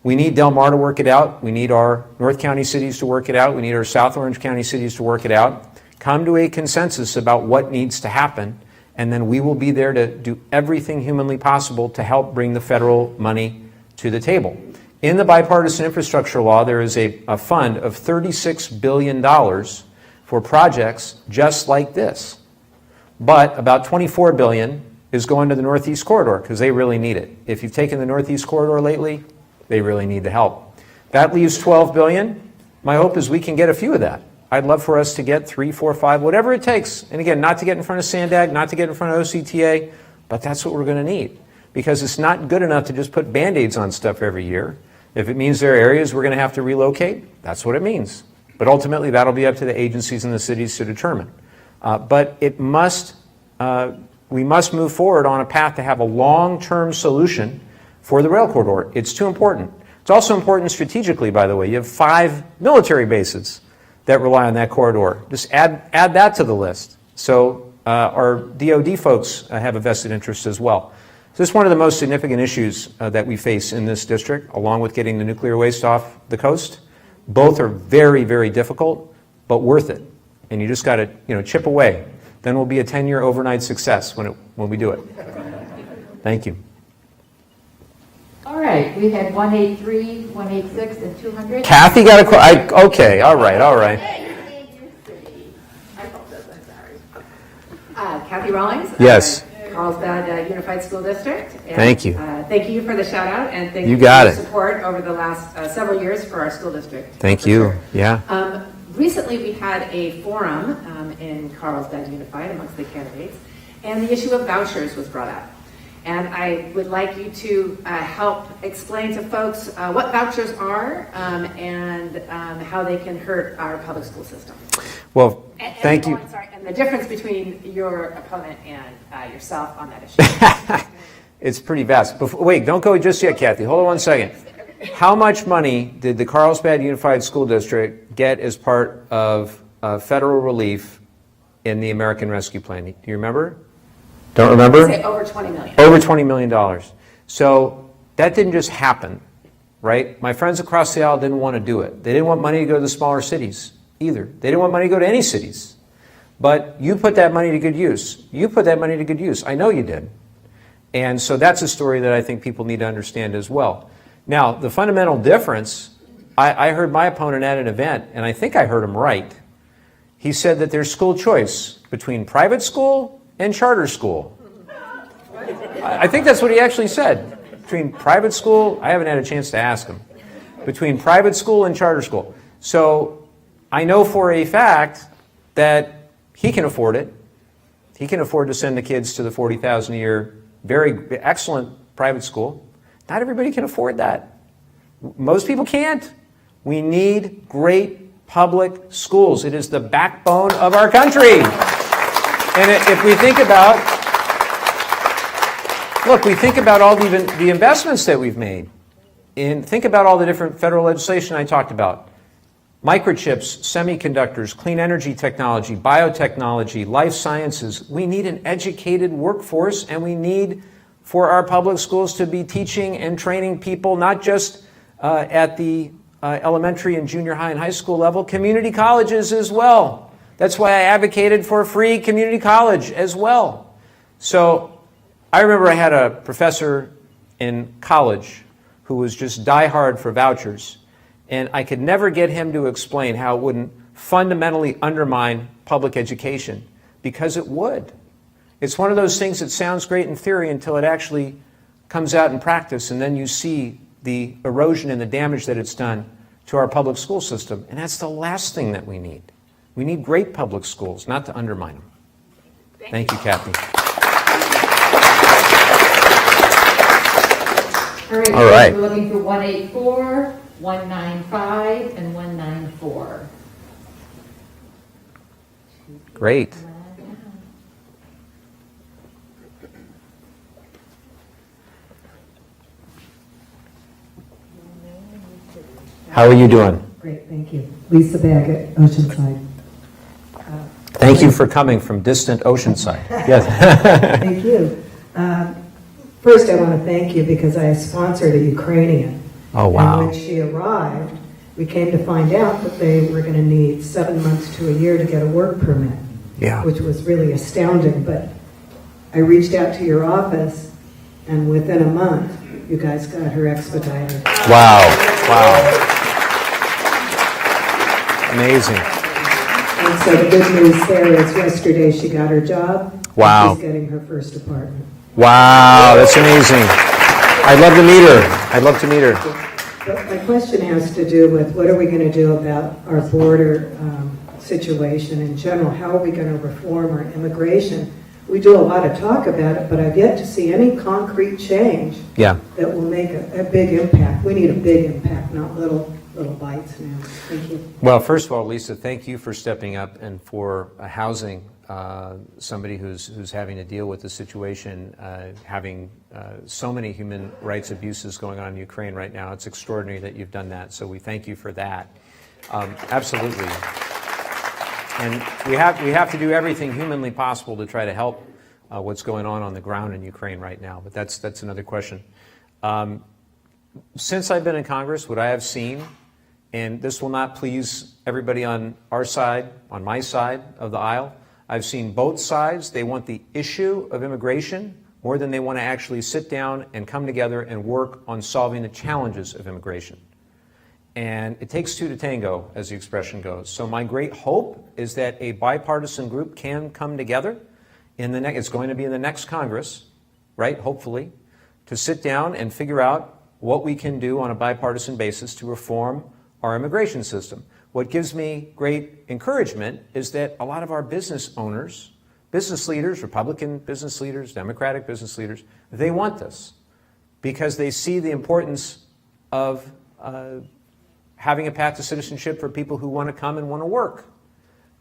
We need Del Mar to work it out. We need our North County cities to work it out. We need our South Orange County cities to work it out. Come to a consensus about what needs to happen, and then we will be there to do everything humanly possible to help bring the federal money to the table. In the bipartisan infrastructure law, there is a fund of $36 billion for projects just like this. But about $24 billion is going to the Northeast Corridor because they really need it. If you've taken the Northeast Corridor lately, they really need the help. That leaves $12 billion. My hope is we can get a few of that. I'd love for us to get 3, 4, 5, whatever it takes. And again, not to get in front of SANDAG, not to get in front of OCTA, but that's what we're going to need. Because it's not good enough to just put Band-Aids on stuff every year. If it means there are areas we're going to have to relocate, that's what it means. But ultimately, that'll be up to the agencies and the cities to determine. But we must move forward on a path to have a long-term solution for the rail corridor. It's too important. It's also important strategically, by the way. You have 5 military bases that rely on that corridor. Just add that to the list. So our DOD folks have a vested interest as well. So this is one of the most significant issues that we face in this district, along with getting the nuclear waste off the coast. Both are very, very difficult, but worth it. And you just got to chip away. Then we'll be a 10-year overnight success when we do it. Thank you. All right, we had 183, 186, and 200. Kathy got a question. Okay, all right. Kathy Rawlings. Yes. Carlsbad Unified School District. And, Thank you. Thank you for the shout out and thank You you got for it. your support over the last several years for our school district. Thank for you. sure. Yeah. Recently, we had a forum in Carlsbad Unified amongst the candidates, and the issue of vouchers was brought up. And I would like you to help explain to folks what vouchers are and how they can hurt our public school system. Well, thank you. I'm sorry, and the difference between your opponent and yourself on that issue. It's pretty vast. Wait, don't go just yet, Kathy. Hold on one second. How much money did the Carlsbad Unified School District get as part of federal relief in the American Rescue Plan? Do you remember? Don't remember? Say over $20 million. Over $20 million. So that didn't just happen, right? My friends across the aisle didn't want to do it. They didn't want money to go to the smaller cities either. They didn't want money to go to any cities. But you put that money to good use. You put that money to good use. I know you did. And so that's a story that I think people need to understand as well. Now, the fundamental difference, I heard my opponent at an event, and I think I heard him right. He said that there's school choice between private school and charter school. I think that's what he actually said. Between private school, I haven't had a chance to ask him, between private school and charter school. So I know for a fact that he can afford it. He can afford to send the kids to the $40,000 a year, very excellent private school. Not everybody can afford that. Most people can't. We need great public schools. It is the backbone of our country. And if we think about, look, we think about all the investments that we've made. And think about all the different federal legislation I talked about. Microchips, semiconductors, clean energy technology, biotechnology, life sciences. We need an educated workforce, and we need for our public schools to be teaching and training people, not just at the elementary and junior high and high school level, community colleges as well. That's why I advocated for free community college as well. So I remember I had a professor in college who was just diehard for vouchers, and I could never get him to explain how it wouldn't fundamentally undermine public education, because it would. It's one of those things that sounds great in theory until it actually comes out in practice, and then you see the erosion and the damage that it's done to our public school system. And that's the last thing that we need. We need great public schools, not to undermine them. Thank you, Kathy. All right. We're looking for 184, 195, and 194. Great. How are you doing? Great, thank you. Lisa Baggett, Oceanside. Thank you for coming from distant Oceanside. Yes. Thank you. First, I want to thank you because I sponsored a Ukrainian. Oh, wow. And when she arrived, we came to find out that they were going to need 7 months to a year to get a work permit. Yeah. Which was really astounding. But I reached out to your office, and within a month, you guys got her expedited. Wow. Wow. Amazing. And so the good news there is yesterday she got her job. Wow. She's getting her first apartment. Wow, that's amazing. I'd love to meet her. I'd love to meet her. But my question has to do with what are we going to do about our border situation in general? How are we going to reform our immigration? We do a lot of talk about it, but I've yet to see any concrete change that will make a big impact. We need a big impact, not little bites now. Thank you. Well, first of all, Lisa, thank you for stepping up and for housing somebody who's having to deal with the situation, having so many human rights abuses going on in Ukraine right now. It's extraordinary that you've done that, so we thank you for that. Absolutely. And we have to do everything humanly possible to try to help what's going on the ground in Ukraine right now, but that's another question. Since I've been in Congress, what I have seen, and this will not please everybody on our side, on my side of the aisle, I've seen both sides. They want the issue of immigration more than they want to actually sit down and come together and work on solving the challenges of immigration. And it takes two to tango, as the expression goes. So my great hope is that a bipartisan group can come together it's going to be in the next Congress, right, hopefully, to sit down and figure out what we can do on a bipartisan basis to reform our immigration system. What gives me great encouragement is that a lot of our business owners, business leaders, Republican business leaders, Democratic business leaders, they want this because they see the importance of having a path to citizenship for people who want to come and want to work.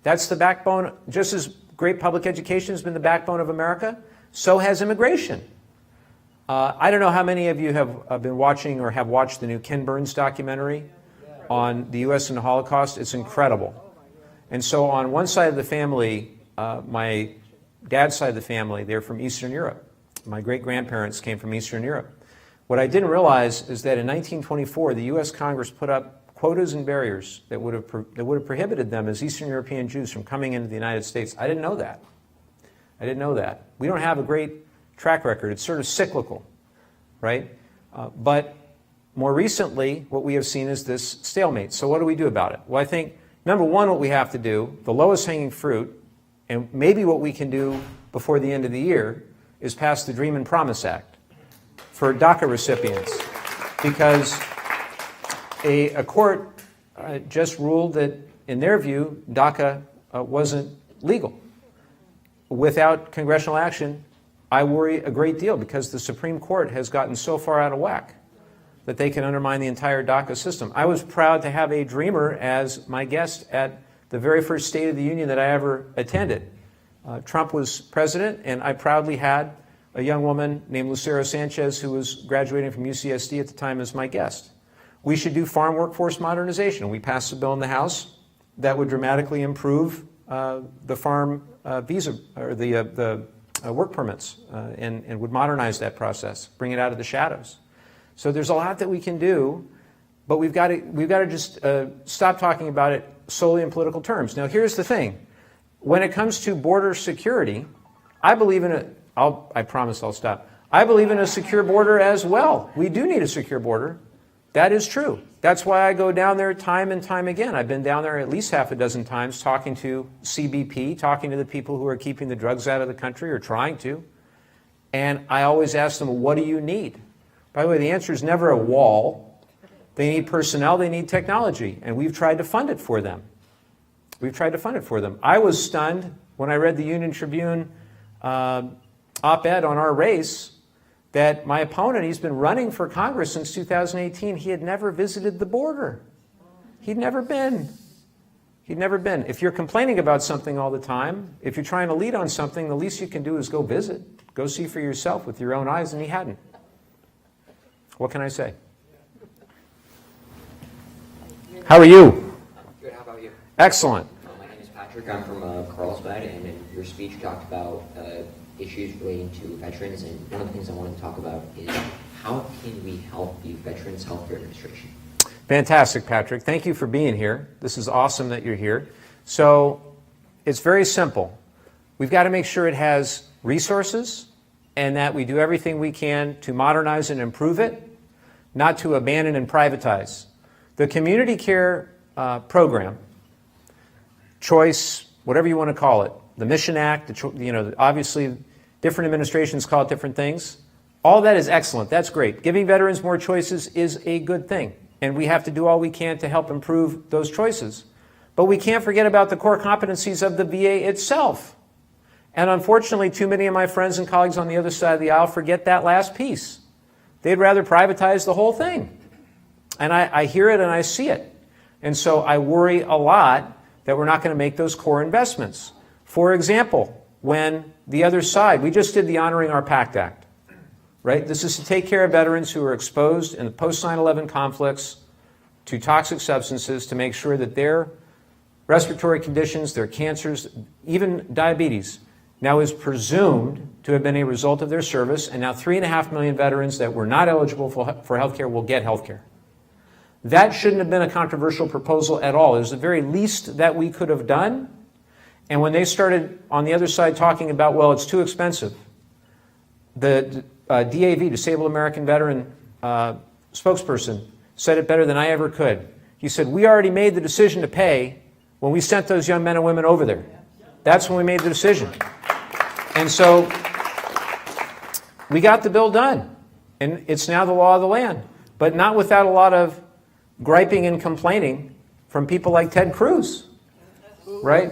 That's the backbone. Just as great public education has been the backbone of America, so has immigration. I don't know how many of you have been watching or have watched the new Ken Burns documentary on the U.S. and the Holocaust. It's incredible. And so on one side of the family, my dad's side of the family, they're from Eastern Europe. My great-grandparents came from Eastern Europe. What I didn't realize is that in 1924, the U.S. Congress put up quotas and barriers that would have prohibited them as Eastern European Jews from coming into the United States. I didn't know that. I didn't know that. We don't have a great track record. It's sort of cyclical, right? But more recently, what we have seen is this stalemate. So what do we do about it? Well, I think, number one, what we have to do, the lowest hanging fruit, and maybe what we can do before the end of the year, is pass the Dream and Promise Act for Daca recipients. Because a court just ruled that, in their view, Daca wasn't legal. Without congressional action, I worry a great deal because the Supreme Court has gotten so far out of whack that they can undermine the entire Daca system. I was proud to have a dreamer as my guest at the very first State of the Union that I ever attended. Trump was president, and I proudly had a young woman named Lucero Sanchez, who was graduating from UCSD at the time, as my guest. We should do farm workforce modernization. We passed a bill in the House that would dramatically improve the farm visa, or the work permits, and would modernize that process, bring it out of the shadows. So there's a lot that we can do, but we've got to just stop talking about it solely in political terms. Now, here's the thing. When it comes to border security, I believe in it. I promise I'll stop. I believe in a secure border as well. We do need a secure border. That is true. That's why I go down there time and time again. I've been down there at least half a dozen times talking to CBP, talking to the people who are keeping the drugs out of the country or trying to. And I always ask them, what do you need? By the way, the answer is never a wall. They need personnel, they need technology, and we've tried to fund it for them. We've tried to fund it for them. I was stunned when I read the Union Tribune op-ed on our race that my opponent, he's been running for Congress since 2018, he had never visited the border. He'd never been. He'd never been. If you're complaining about something all the time, if you're trying to lead on something, the least you can do is go visit. Go see for yourself with your own eyes, and he hadn't. What can I say? How are you? Good, how about you? Excellent. My name is Patrick, I'm from Carlsbad, and in your speech you talked about issues relating to veterans, and one of the things I wanted to talk about is how can we help the Veterans Healthcare Administration? Fantastic, Patrick. Thank you for being here. This is awesome that you're here. So it's very simple. We've got to make sure it has resources and that we do everything we can to modernize and improve it, not to abandon and privatize. The community care program, choice, whatever you want to call it, the Mission Act, obviously different administrations call it different things. All that is excellent. That's great. Giving veterans more choices is a good thing, and we have to do all we can to help improve those choices. But we can't forget about the core competencies of the VA itself. And unfortunately, too many of my friends and colleagues on the other side of the aisle forget that last piece. They'd rather privatize the whole thing. And I hear it and I see it. And so I worry a lot that we're not going to make those core investments. For example, when the other side, we just did the Honoring Our Pact Act, right? This is to take care of veterans who are exposed in the post 9/11 conflicts to toxic substances to make sure that their respiratory conditions, their cancers, even diabetes, now is presumed to have been a result of their service, and now 3.5 million veterans that were not eligible for health care will get health care. That shouldn't have been a controversial proposal at all. It was the very least that we could have done. And when they started on the other side talking about, well, it's too expensive, the DAV, Disabled American Veteran spokesperson, said it better than I ever could. He said, we already made the decision to pay when we sent those young men and women over there. That's when we made the decision. And so we got the bill done, and it's now the law of the land, but not without a lot of griping and complaining from people like Ted Cruz, right?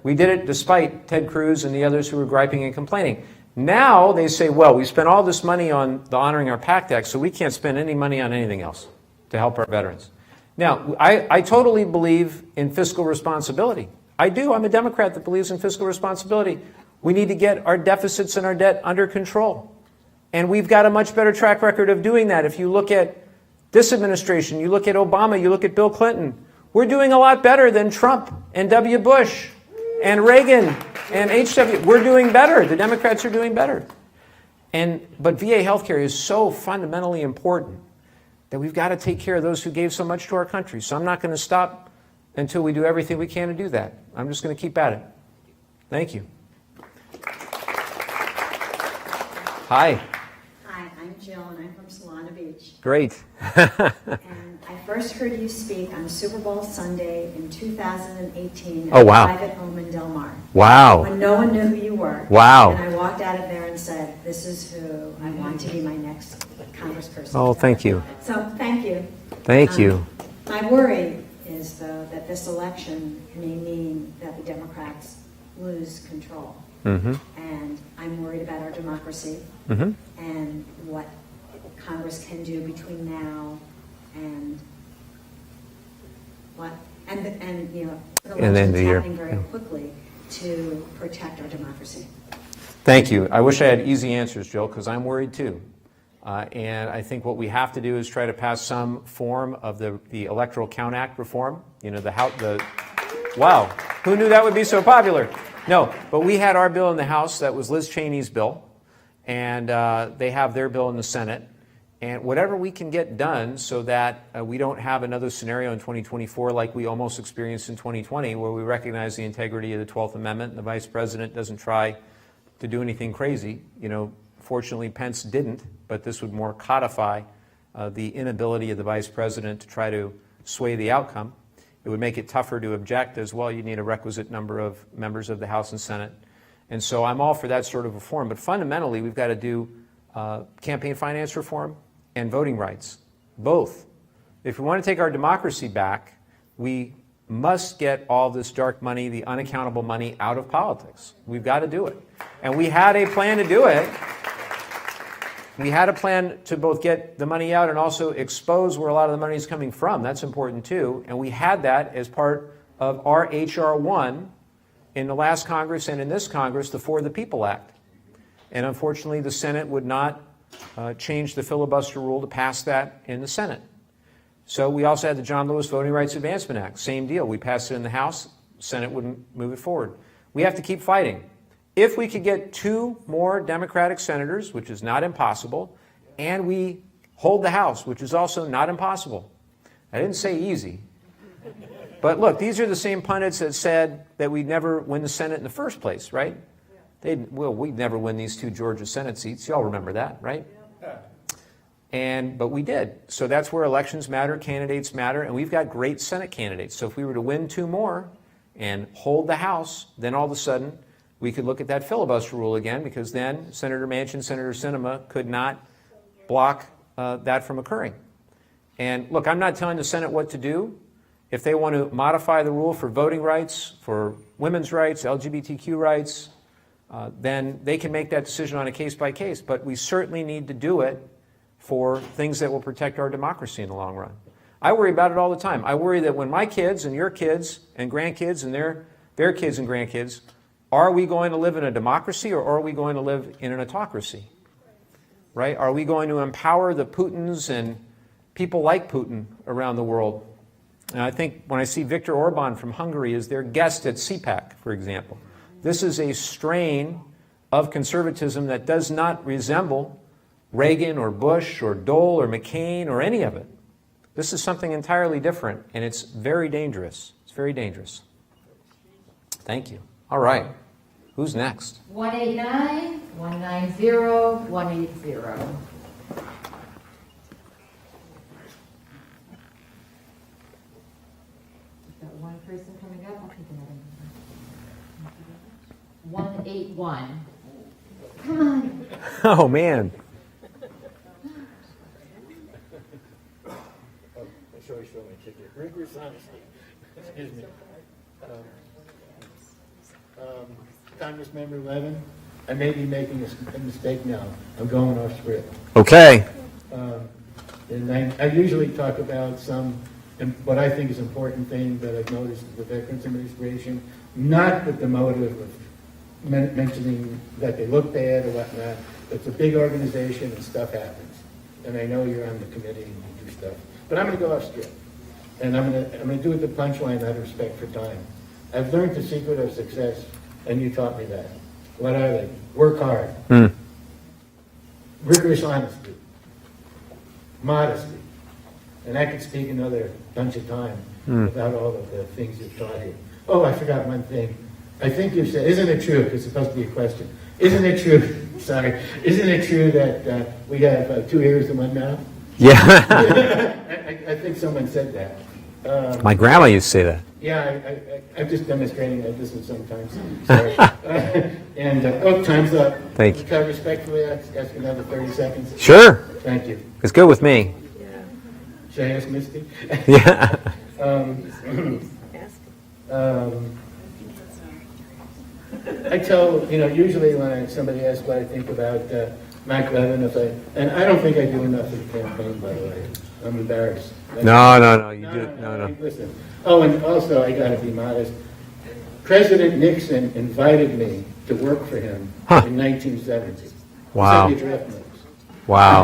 We did it despite Ted Cruz and the others who were griping and complaining. Now they say, well, we spent all this money on the Honoring Our PACT Act, so we can't spend any money on anything else to help our veterans. Now, I totally believe in fiscal responsibility. I do. I'm a Democrat that believes in fiscal responsibility. We need to get our deficits and our debt under control. And we've got a much better track record of doing that. If you look at this administration, you look at Obama, you look at Bill Clinton, we're doing a lot better than Trump and W. Bush and Reagan and H.W. We're doing better. The Democrats are doing better. But VA healthcare is so fundamentally important that we've got to take care of those who gave so much to our country. So I'm not going to stop until we do everything we can to do that. I'm just going to keep at it. Thank you. Hi. Hi, I'm Jill, and I'm from Solana Beach. Great. And I first heard you speak on Super Bowl Sunday in 2018 at Oh, a wow. private home in Del Mar. Wow. When no one knew who you were. Wow. And I walked out of there and said, this is who I want to be my next congressperson. Oh, thank you. So, thank you. Thank you. My worry is, though, that this election may mean that the Democrats lose control. Mm-hmm. And I'm worried about our democracy Mm-hmm. and what Congress can do between now and what, and you know, the And then election's the year. happening very quickly to protect our democracy. Thank you. I wish I had easy answers, Jill, because I'm worried too. And I think what we have to do is try to pass some form of the Electoral Count Act reform. You know, wow, who knew that would be so popular? No, but we had our bill in the House that was Liz Cheney's bill, and they have their bill in the Senate. And whatever we can get done so that we don't have another scenario in 2024 like we almost experienced in 2020, where we recognize the integrity of the 12th Amendment and the Vice President doesn't try to do anything crazy. You know, fortunately, Pence didn't, but this would more codify the inability of the Vice President to try to sway the outcome. It would make it tougher to object as well. You need a requisite number of members of the House and Senate. And so I'm all for that sort of reform. But fundamentally, we've got to do campaign finance reform and voting rights, both. If we want to take our democracy back, we must get all this dark money, the unaccountable money, out of politics. We've got to do it. And we had a plan to do it. We had a plan to both get the money out and also expose where a lot of the money is coming from. That's important too. And we had that as part of our H.R. 1 in the last Congress and in this Congress, the For the People Act. And unfortunately, the Senate would not change the filibuster rule to pass that in the Senate. So we also had the John Lewis Voting Rights Advancement Act. Same deal. We passed it in the House. Senate wouldn't move it forward. We have to keep fighting. If we could get 2 more Democratic senators, which is not impossible, and we hold the House, which is also not impossible. I didn't say easy. But look, these are the same pundits that said that we'd never win the Senate in the first place, right? We'd never win these 2 Georgia Senate seats. You all remember that, right? But we did. So that's where elections matter, candidates matter, and we've got great Senate candidates. So if we were to win 2 more and hold the House, then all of a sudden we could look at that filibuster rule again, because then Senator Manchin, Senator Sinema could not block that from occurring. And look, I'm not telling the Senate what to do. If they want to modify the rule for voting rights, for women's rights, LGBTQ rights, then they can make that decision on a case-by-case. But we certainly need to do it for things that will protect our democracy in the long run. I worry about it all the time. I worry that when my kids and your kids and grandkids and their kids and grandkids, are we going to live in a democracy or are we going to live in an autocracy? Right? Are we going to empower the Putins and people like Putin around the world? And I think when I see Viktor Orban from Hungary as their guest at CPAC, for example, this is a strain of conservatism that does not resemble Reagan or Bush or Dole or McCain or any of it. This is something entirely different, and it's very dangerous. It's very dangerous. Thank you. All right. Who's next? 189, 190, 180. We've got one person coming up. I'll take another one. 181, Come on. Oh, man. Rigorous honesty. Excuse me. Congressmember Levin, I may be making a mistake now. I'm going off script. Okay. And I usually talk about what I think is important thing that I've noticed with the Veterans Administration, not with the motive of mentioning that they look bad or whatnot. It's a big organization and stuff happens. And I know you're on the committee and you do stuff. But I'm going to go off script. And I'm going to do it the punchline out of respect for time. I've learned the secret of success, and you taught me that. What are they? Work hard. Rigorous honesty. Modesty. And I could speak another bunch of time about all of the things you've taught here. Oh, I forgot one thing. I think you said, isn't it true? It's supposed to be a question. Isn't it true? Sorry. Isn't it true that we have 2 ears and 1 mouth? Yeah. I think someone said that. My grandma used to say that. Yeah, I'm just demonstrating that this is sometimes. Sorry. Time's up. Thank you. Can I respectfully ask another 30 seconds? Sure. Thank you. It's good with me. Should I ask Misty? Yeah. I tell, usually when somebody asks what I think about Mike Levin, and I don't think I do enough for the campaign, by the way. I'm embarrassed. No, you do. No. Listen. Oh, and also, I got to be modest. President Nixon invited me to work for him in 1970. Wow. Sent me draft notes. Wow.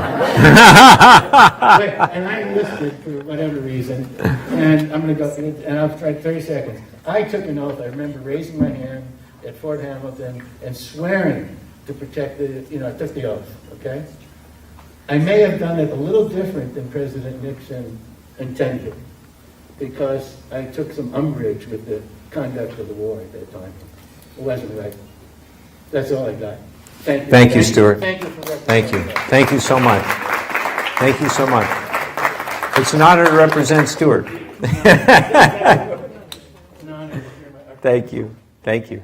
And I enlisted for whatever reason, and I'm going to go, and I'll try 30 seconds. I took an oath. I remember raising my hand at Fort Hamilton and swearing to protect I took the oath, okay? I may have done it a little different than President Nixon intended, because I took some umbrage with the conduct of the war at that time. It wasn't right. That's all I got. Thank you. Thank you, Stuart. Thank you for Thank you. Thank you so much. Thank you so much. It's an honor to represent Stuart. Thank you. Thank you.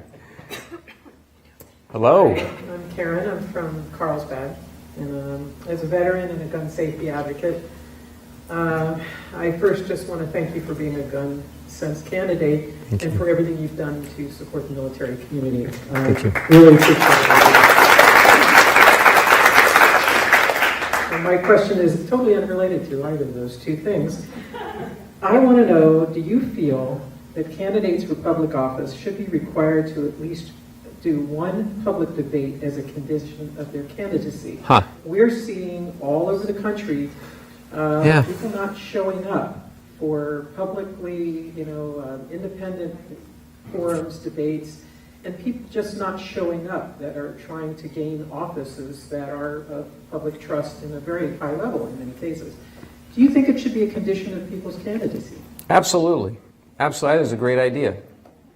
Hello. I'm Karen. I'm from Carlsbad. And as a veteran and a gun safety advocate, I first just want to thank you for being a gun sense candidate and for everything you've done to support the military community. Thank you. Really appreciate it. And my question is totally unrelated to either of those two things. I want to know, do you feel that candidates for public office should be required to at least do one public debate as a condition of their candidacy? We're seeing all over the country people not showing up for publicly, independent forums, debates, and people just not showing up that are trying to gain offices that are of public trust in a very high level in many cases. Do you think it should be a condition of people's candidacy? Absolutely. Absolutely. That is a great idea.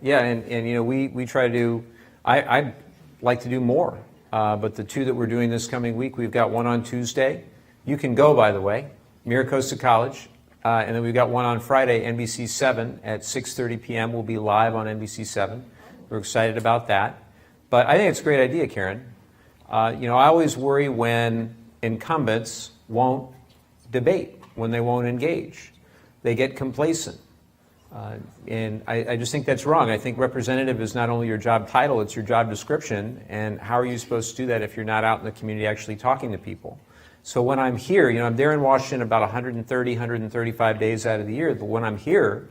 Yeah, and we try to do, I'd like to do more, but the 2 that we're doing this coming week, we've got one on Tuesday. You can go, by the way, Miracosta College, and then we've got one on Friday, NBC 7 at 6:30 p.m. We'll be live on NBC 7. We're excited about that. But I think it's a great idea, Karen. I always worry when incumbents won't debate, when they won't engage. They get complacent. And I just think that's wrong. I think representative is not only your job title, it's your job description. And how are you supposed to do that if you're not out in the community actually talking to people? So when I'm here, I'm there in Washington about 130, 135 days out of the year. But when I'm here,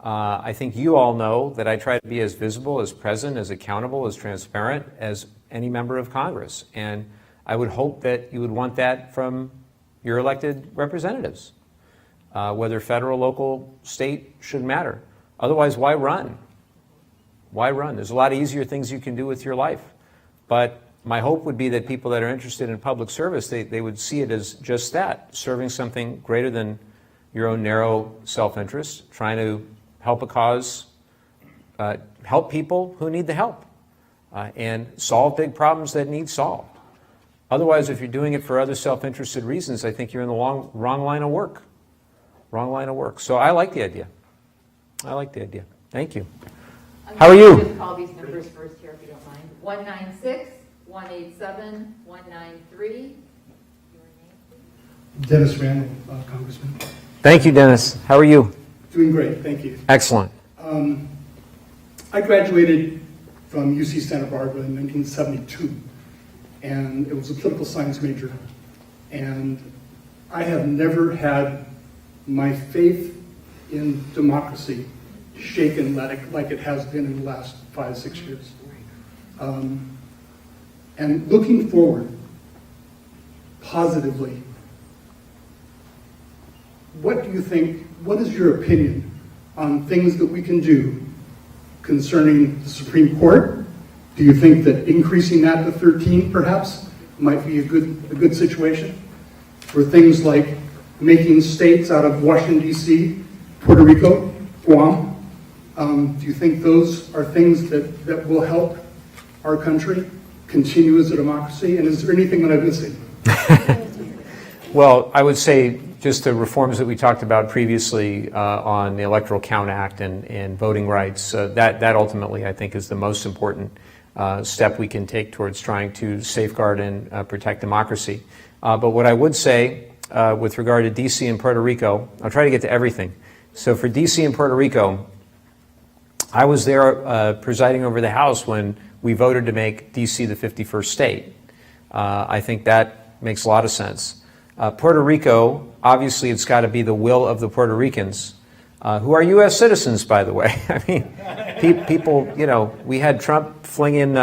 I think you all know that I try to be as visible, as present, as accountable, as transparent as any member of Congress. And I would hope that you would want that from your elected representatives. Whether federal, local, state, shouldn't matter. Otherwise, why run? Why run? There's a lot of easier things you can do with your life. But my hope would be that people that are interested in public service, they would see it as just that, serving something greater than your own narrow self-interest, trying to help a cause, help people who need the help, and solve big problems that need solved. Otherwise, if you're doing it for other self-interested reasons, I think you're in the wrong line of work. Wrong line of work. So I like the idea. Thank you. How are you? Just call these numbers first here if you don't mind. 187, 193. Dennis Randall, Congressman. Thank you, Dennis. How are you? Doing great, thank you. Excellent. I graduated from UC Santa Barbara in 1972, and it was a political science major. And I have never had my faith in democracy shaken like it has been in the last 5-6 years. And looking forward positively, what do you think, what is your opinion on things that we can do concerning the Supreme Court? Do you think that increasing that to 13 perhaps might be a good situation? For things like making states out of Washington, D.C., Puerto Rico, Guam? Do you think those are things that will help our country continue as a democracy? And is there anything that I'm missing? Well, I would say just the reforms that we talked about previously on the Electoral Count Act and voting rights, that ultimately I think is the most important step we can take towards trying to safeguard and protect democracy. But what I would say with regard to D.C. and Puerto Rico, I'll try to get to everything. So for D.C. and Puerto Rico, I was there presiding over the House when we voted to make D.C. the 51st state. I think that makes a lot of sense. Puerto Rico, obviously it's got to be the will of the Puerto Ricans, who are U.S. citizens, by the way. I mean, people, you know, we had Trump fling in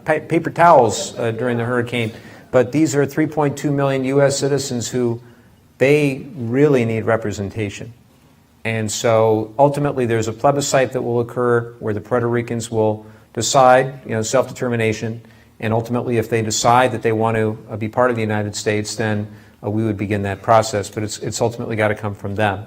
paper towels during the hurricane, but these are 3.2 million U.S. citizens who they really need representation. And so ultimately there's a plebiscite that will occur where the Puerto Ricans will decide, you know, self-determination, and ultimately if they decide that they want to be part of the United States, then we would begin that process, but it's ultimately got to come from them.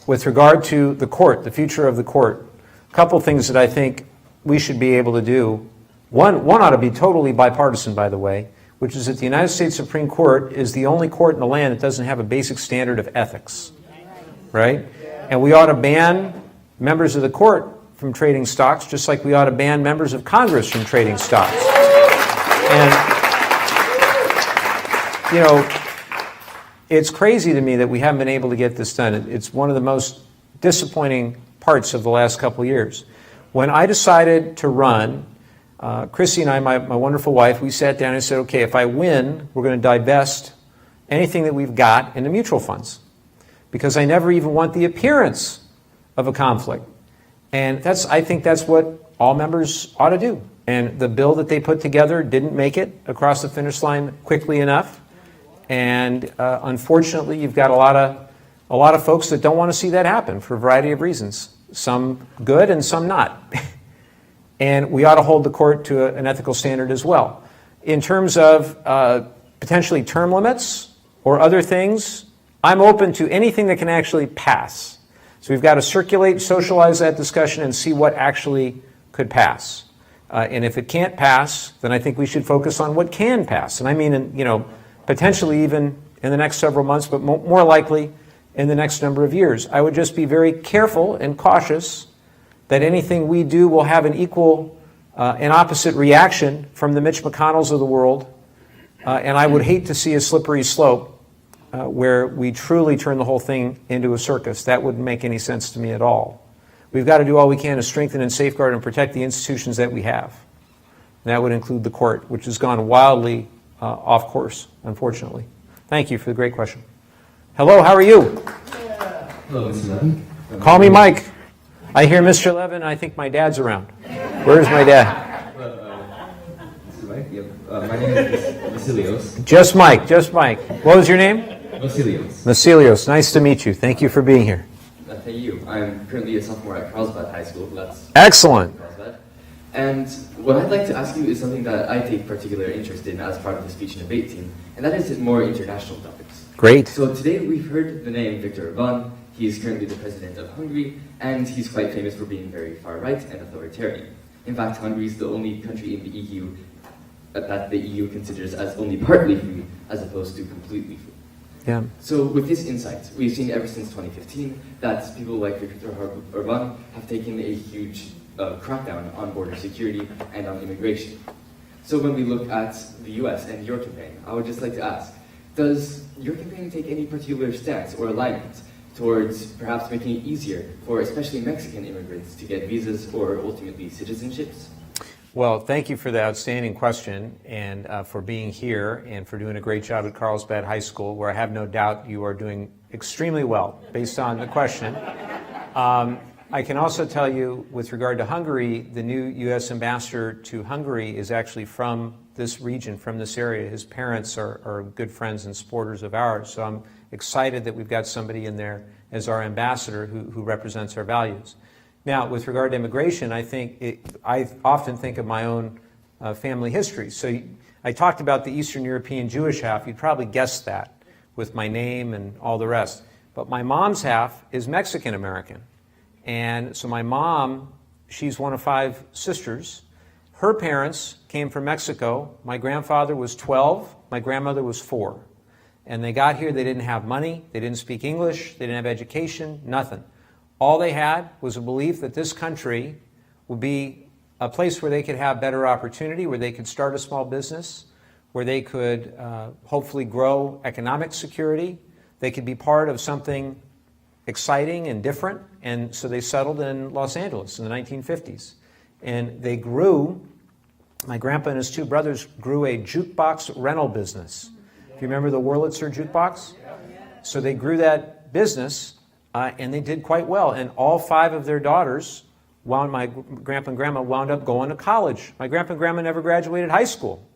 With regard to the court, the future of the court, a couple things that I think we should be able to do. One ought to be totally bipartisan, by the way, which is that the United States Supreme Court is the only court in the land that doesn't have a basic standard of ethics, right? And we ought to ban members of the court from trading stocks, just like we ought to ban members of Congress from trading stocks. And you know, it's crazy to me that we haven't been able to get this done. It's one of the most disappointing parts of the last couple of years. When I decided to run, Chrissy and I, my wonderful wife, we sat down and said, okay, if I win, we're going to divest anything that we've got into mutual funds, because I never even want the appearance of a conflict. And I think that's what all members ought to do. And the bill that they put together didn't make it across the finish line quickly enough. And unfortunately, you've got a lot of folks that don't want to see that happen for a variety of reasons. Some good and some not. And we ought to hold the court to an ethical standard as well. In terms of potentially term limits or other things, I'm open to anything that can actually pass. So we've got to circulate, socialize that discussion, and see what actually could pass. And if it can't pass, then I think we should focus on what can pass. And I mean, you know, potentially even in the next several months, but more likely in the next number of years. I would just be very careful and cautious that anything we do will have an equal and opposite reaction from the Mitch McConnells of the world. And I would hate to see a slippery slope where we truly turn the whole thing into a circus. That wouldn't make any sense to me at all. We've got to do all we can to strengthen and safeguard and protect the institutions that we have. And that would include the court, which has gone wildly off course, unfortunately. Thank you for the great question. Hello, how are you? Hello, Mr. Levin. Call me Mike. I hear Mr. Levin. I think my dad's around. Where's my dad? Mr. Mike, my name is Vasilios. Just Mike, just Mike. What was your name? Vasilios. Vasilios. Nice to meet you. Thank you for being here. Thank you. I'm currently a sophomore at Carlsbad High School. That's excellent. Carlsbad. And what I'd like to ask you is something that I take particular interest in as part of the speech and debate team, and that is more international topics. Great. So today we've heard the name Viktor Orban. He's currently the president of Hungary, and he's quite famous for being very far-right and authoritarian. In fact, Hungary is the only country in the EU that the EU considers as only partly free, as opposed to completely free. Yeah. So with this insight, we've seen ever since 2015 that people like Viktor Orban have taken a huge crackdown on border security and on immigration. So when we look at the US and your campaign, I would just like to ask, does your campaign take any particular stance or alignment towards perhaps making it easier for especially Mexican immigrants to get visas or ultimately citizenships? Well, thank you for the outstanding question and for being here and for doing a great job at Carlsbad High School, where I have no doubt you are doing extremely well based on the question. I can also tell you, with regard to Hungary, the new U.S. ambassador to Hungary is actually from this region, from this area. His parents are good friends and supporters of ours, so I'm excited that we've got somebody in there as our ambassador who represents our values. Now, with regard to immigration, I often think of my own family history. So I talked about the Eastern European Jewish half. You'd probably guess that with my name and all the rest. But my mom's half is Mexican American. And so my mom, she's one of 5 sisters. Her parents came from Mexico. My grandfather was 12. My grandmother was 4. And they got here, they didn't have money, they didn't speak English, they didn't have education, nothing. All they had was a belief that this country would be a place where they could have better opportunity, where they could start a small business, where they could hopefully grow economic security. They could be part of something exciting and different. And so they settled in Los Angeles in the 1950s. And they grew, my grandpa and his 2 brothers grew a jukebox rental business. Do you remember the Wurlitzer jukebox? So they grew that business. And they did quite well. And all 5 of their daughters, my grandpa and grandma wound up going to college. My grandpa and grandma never graduated high school.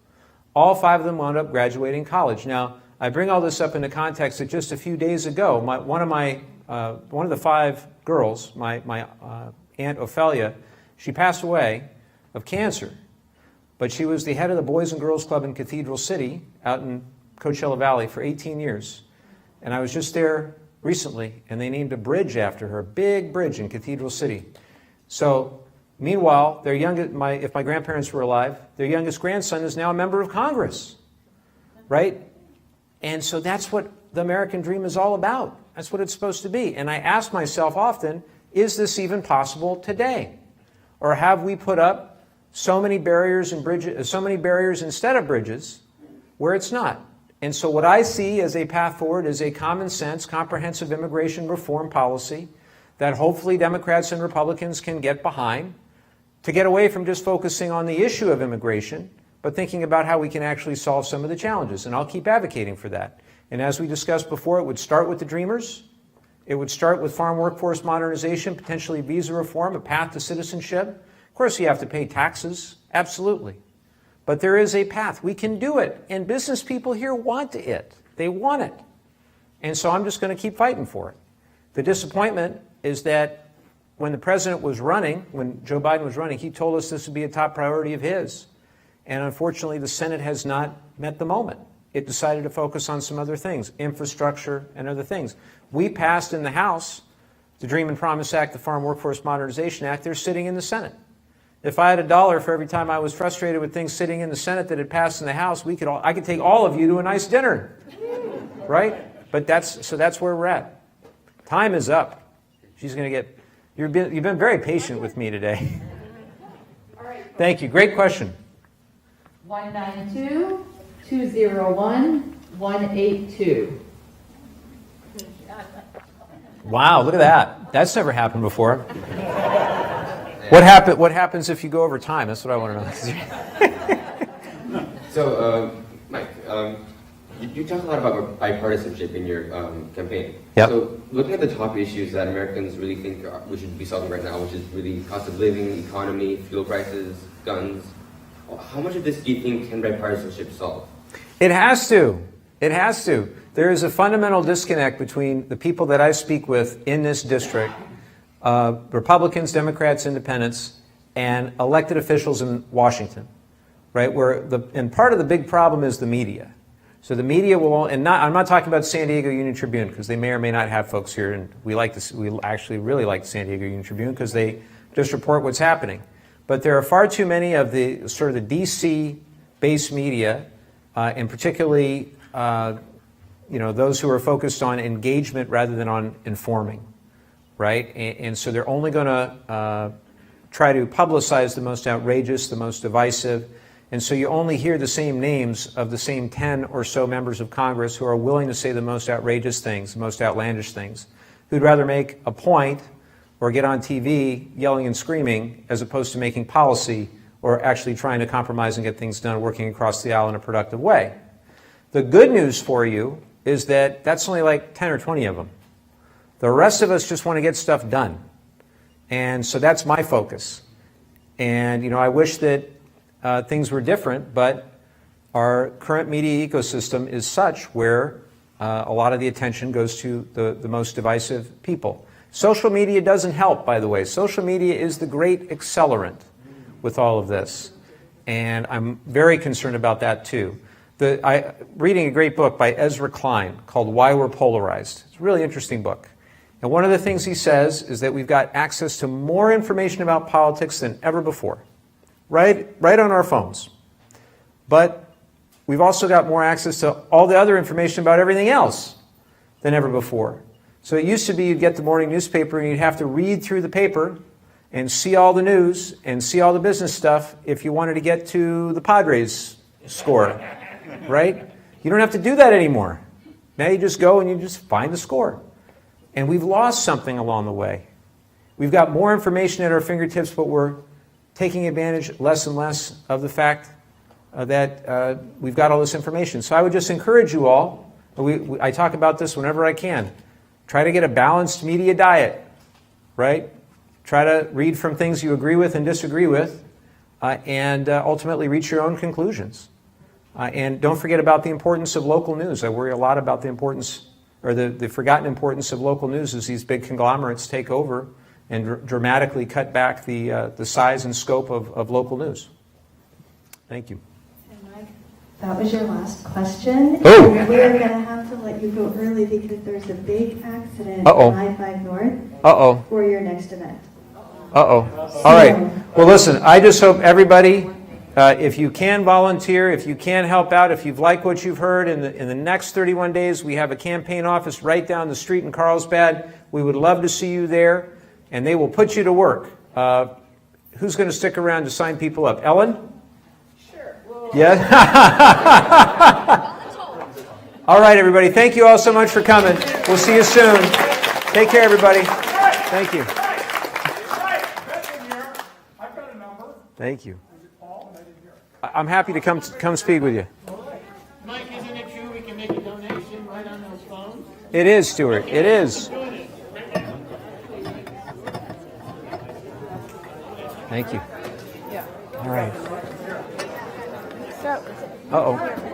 All 5 of them wound up graduating college. Now, I bring all this up in the context that just a few days ago, one of the 5 girls, my Aunt Ophelia, she passed away of cancer. But she was the head of the Boys and Girls Club in Cathedral City out in Coachella Valley for 18 years. And I was just there recently, and they named a bridge after her, a big bridge in Cathedral City. So, meanwhile, if my grandparents were alive, their youngest grandson is now a member of Congress, right? And so that's what the American dream is all about. That's what it's supposed to be. And I ask myself often, is this even possible today? Or have we put up so many barriers and bridges, so many barriers instead of bridges, where it's not? And so what I see as a path forward is a common sense, comprehensive immigration reform policy that hopefully Democrats and Republicans can get behind to get away from just focusing on the issue of immigration, but thinking about how we can actually solve some of the challenges. And I'll keep advocating for that. And as we discussed before, it would start with the Dreamers. It would start with farm workforce modernization, potentially visa reform, a path to citizenship. Of course, you have to pay taxes. Absolutely. But there is a path. We can do it. And business people here want it. They want it. And so I'm just going to keep fighting for it. The disappointment is that when the president was running, when Joe Biden was running, he told us this would be a top priority of his. And unfortunately, the Senate has not met the moment. It decided to focus on some other things, infrastructure and other things. We passed in the House the Dream and Promise Act, the Farm Workforce Modernization Act. They're sitting in the Senate. If I had $1 for every time I was frustrated with things sitting in the Senate that had passed in the House, I could take all of you to a nice dinner, right? But that's where we're at. Time is up. She's going to get. You've been very patient with me today. Thank you. Great question. 192-201-182. Wow, look at that. That's never happened before. What happens if you go over time? That's what I want to know. So, Mike, you talk a lot about bipartisanship in your campaign. Yep. So, looking at the top issues that Americans really think we should be solving right now, which is really cost of living, economy, fuel prices, guns, how much of this do you think can bipartisanship solve? It has to. It has to. There is a fundamental disconnect between the people that I speak with in this district, Republicans, Democrats, Independents, and elected officials in Washington, right? And part of the big problem is the media. So the media will, I'm not talking about San Diego Union Tribune, because they may or may not have folks here, and we actually really like the San Diego Union Tribune because they just report what's happening. But there are far too many of the sort of the DC-based media, and particularly those who are focused on engagement rather than on informing, right? And so they're only going to try to publicize the most outrageous, the most divisive. And so you only hear the same names of the same 10 or so members of Congress who are willing to say the most outrageous things, the most outlandish things, who'd rather make a point or get on TV yelling and screaming as opposed to making policy or actually trying to compromise and get things done working across the aisle in a productive way. The good news for you is that that's only like 10 or 20 of them. The rest of us just want to get stuff done. And so that's my focus. And, you know, I wish that things were different, but our current media ecosystem is such where a lot of the attention goes to the most divisive people. Social media doesn't help, by the way. Social media is the great accelerant with all of this. And I'm very concerned about that, too. Reading a great book by Ezra Klein called We'Re Polarized. It's a really interesting book. And one of the things he says is that we've got access to more information about politics than ever before, right on our phones. But we've also got more access to all the other information about everything else than ever before. So it used to be you'd get the morning newspaper and you'd have to read through the paper and see all the news and see all the business stuff if you wanted to get to the Padres score, right? You don't have to do that anymore. Now you just go and you just find the score. And we've lost something along the way. We've got more information at our fingertips, but we're taking advantage less and less of the fact that we've got all this information. So I would just encourage you all, I talk about this whenever I can, try to get a balanced media diet, right? Try to read from things you agree with and disagree with, and ultimately reach your own conclusions. And don't forget about the importance of local news. I worry a lot about the importance, or the forgotten importance of local news as these big conglomerates take over and dramatically cut back the size and scope of local news. Thank you. And Mike, that was your last question. Oh. And we are going to have to let you go early because there's a big accident Uh-oh. on I-5 North Uh-oh. for your next event. Uh-oh. All right. Well, listen, I just hope everybody, if you can volunteer, if you can help out, if you've liked what you've heard, in the next 31 days, we have a campaign office right down the street in Carlsbad. We would love to see you there, and they will put you to work. Who's going to stick around to sign people up? Ellen? Sure. Yeah? All right, everybody. Thank you all so much for coming. We'll see you soon. Take care, everybody. Thank you. Thank you. I'm happy to come speak with you. Mike, isn't it true we can make a donation right on those phones? It is, Stuart. It is. Thank you. All right. Uh-oh.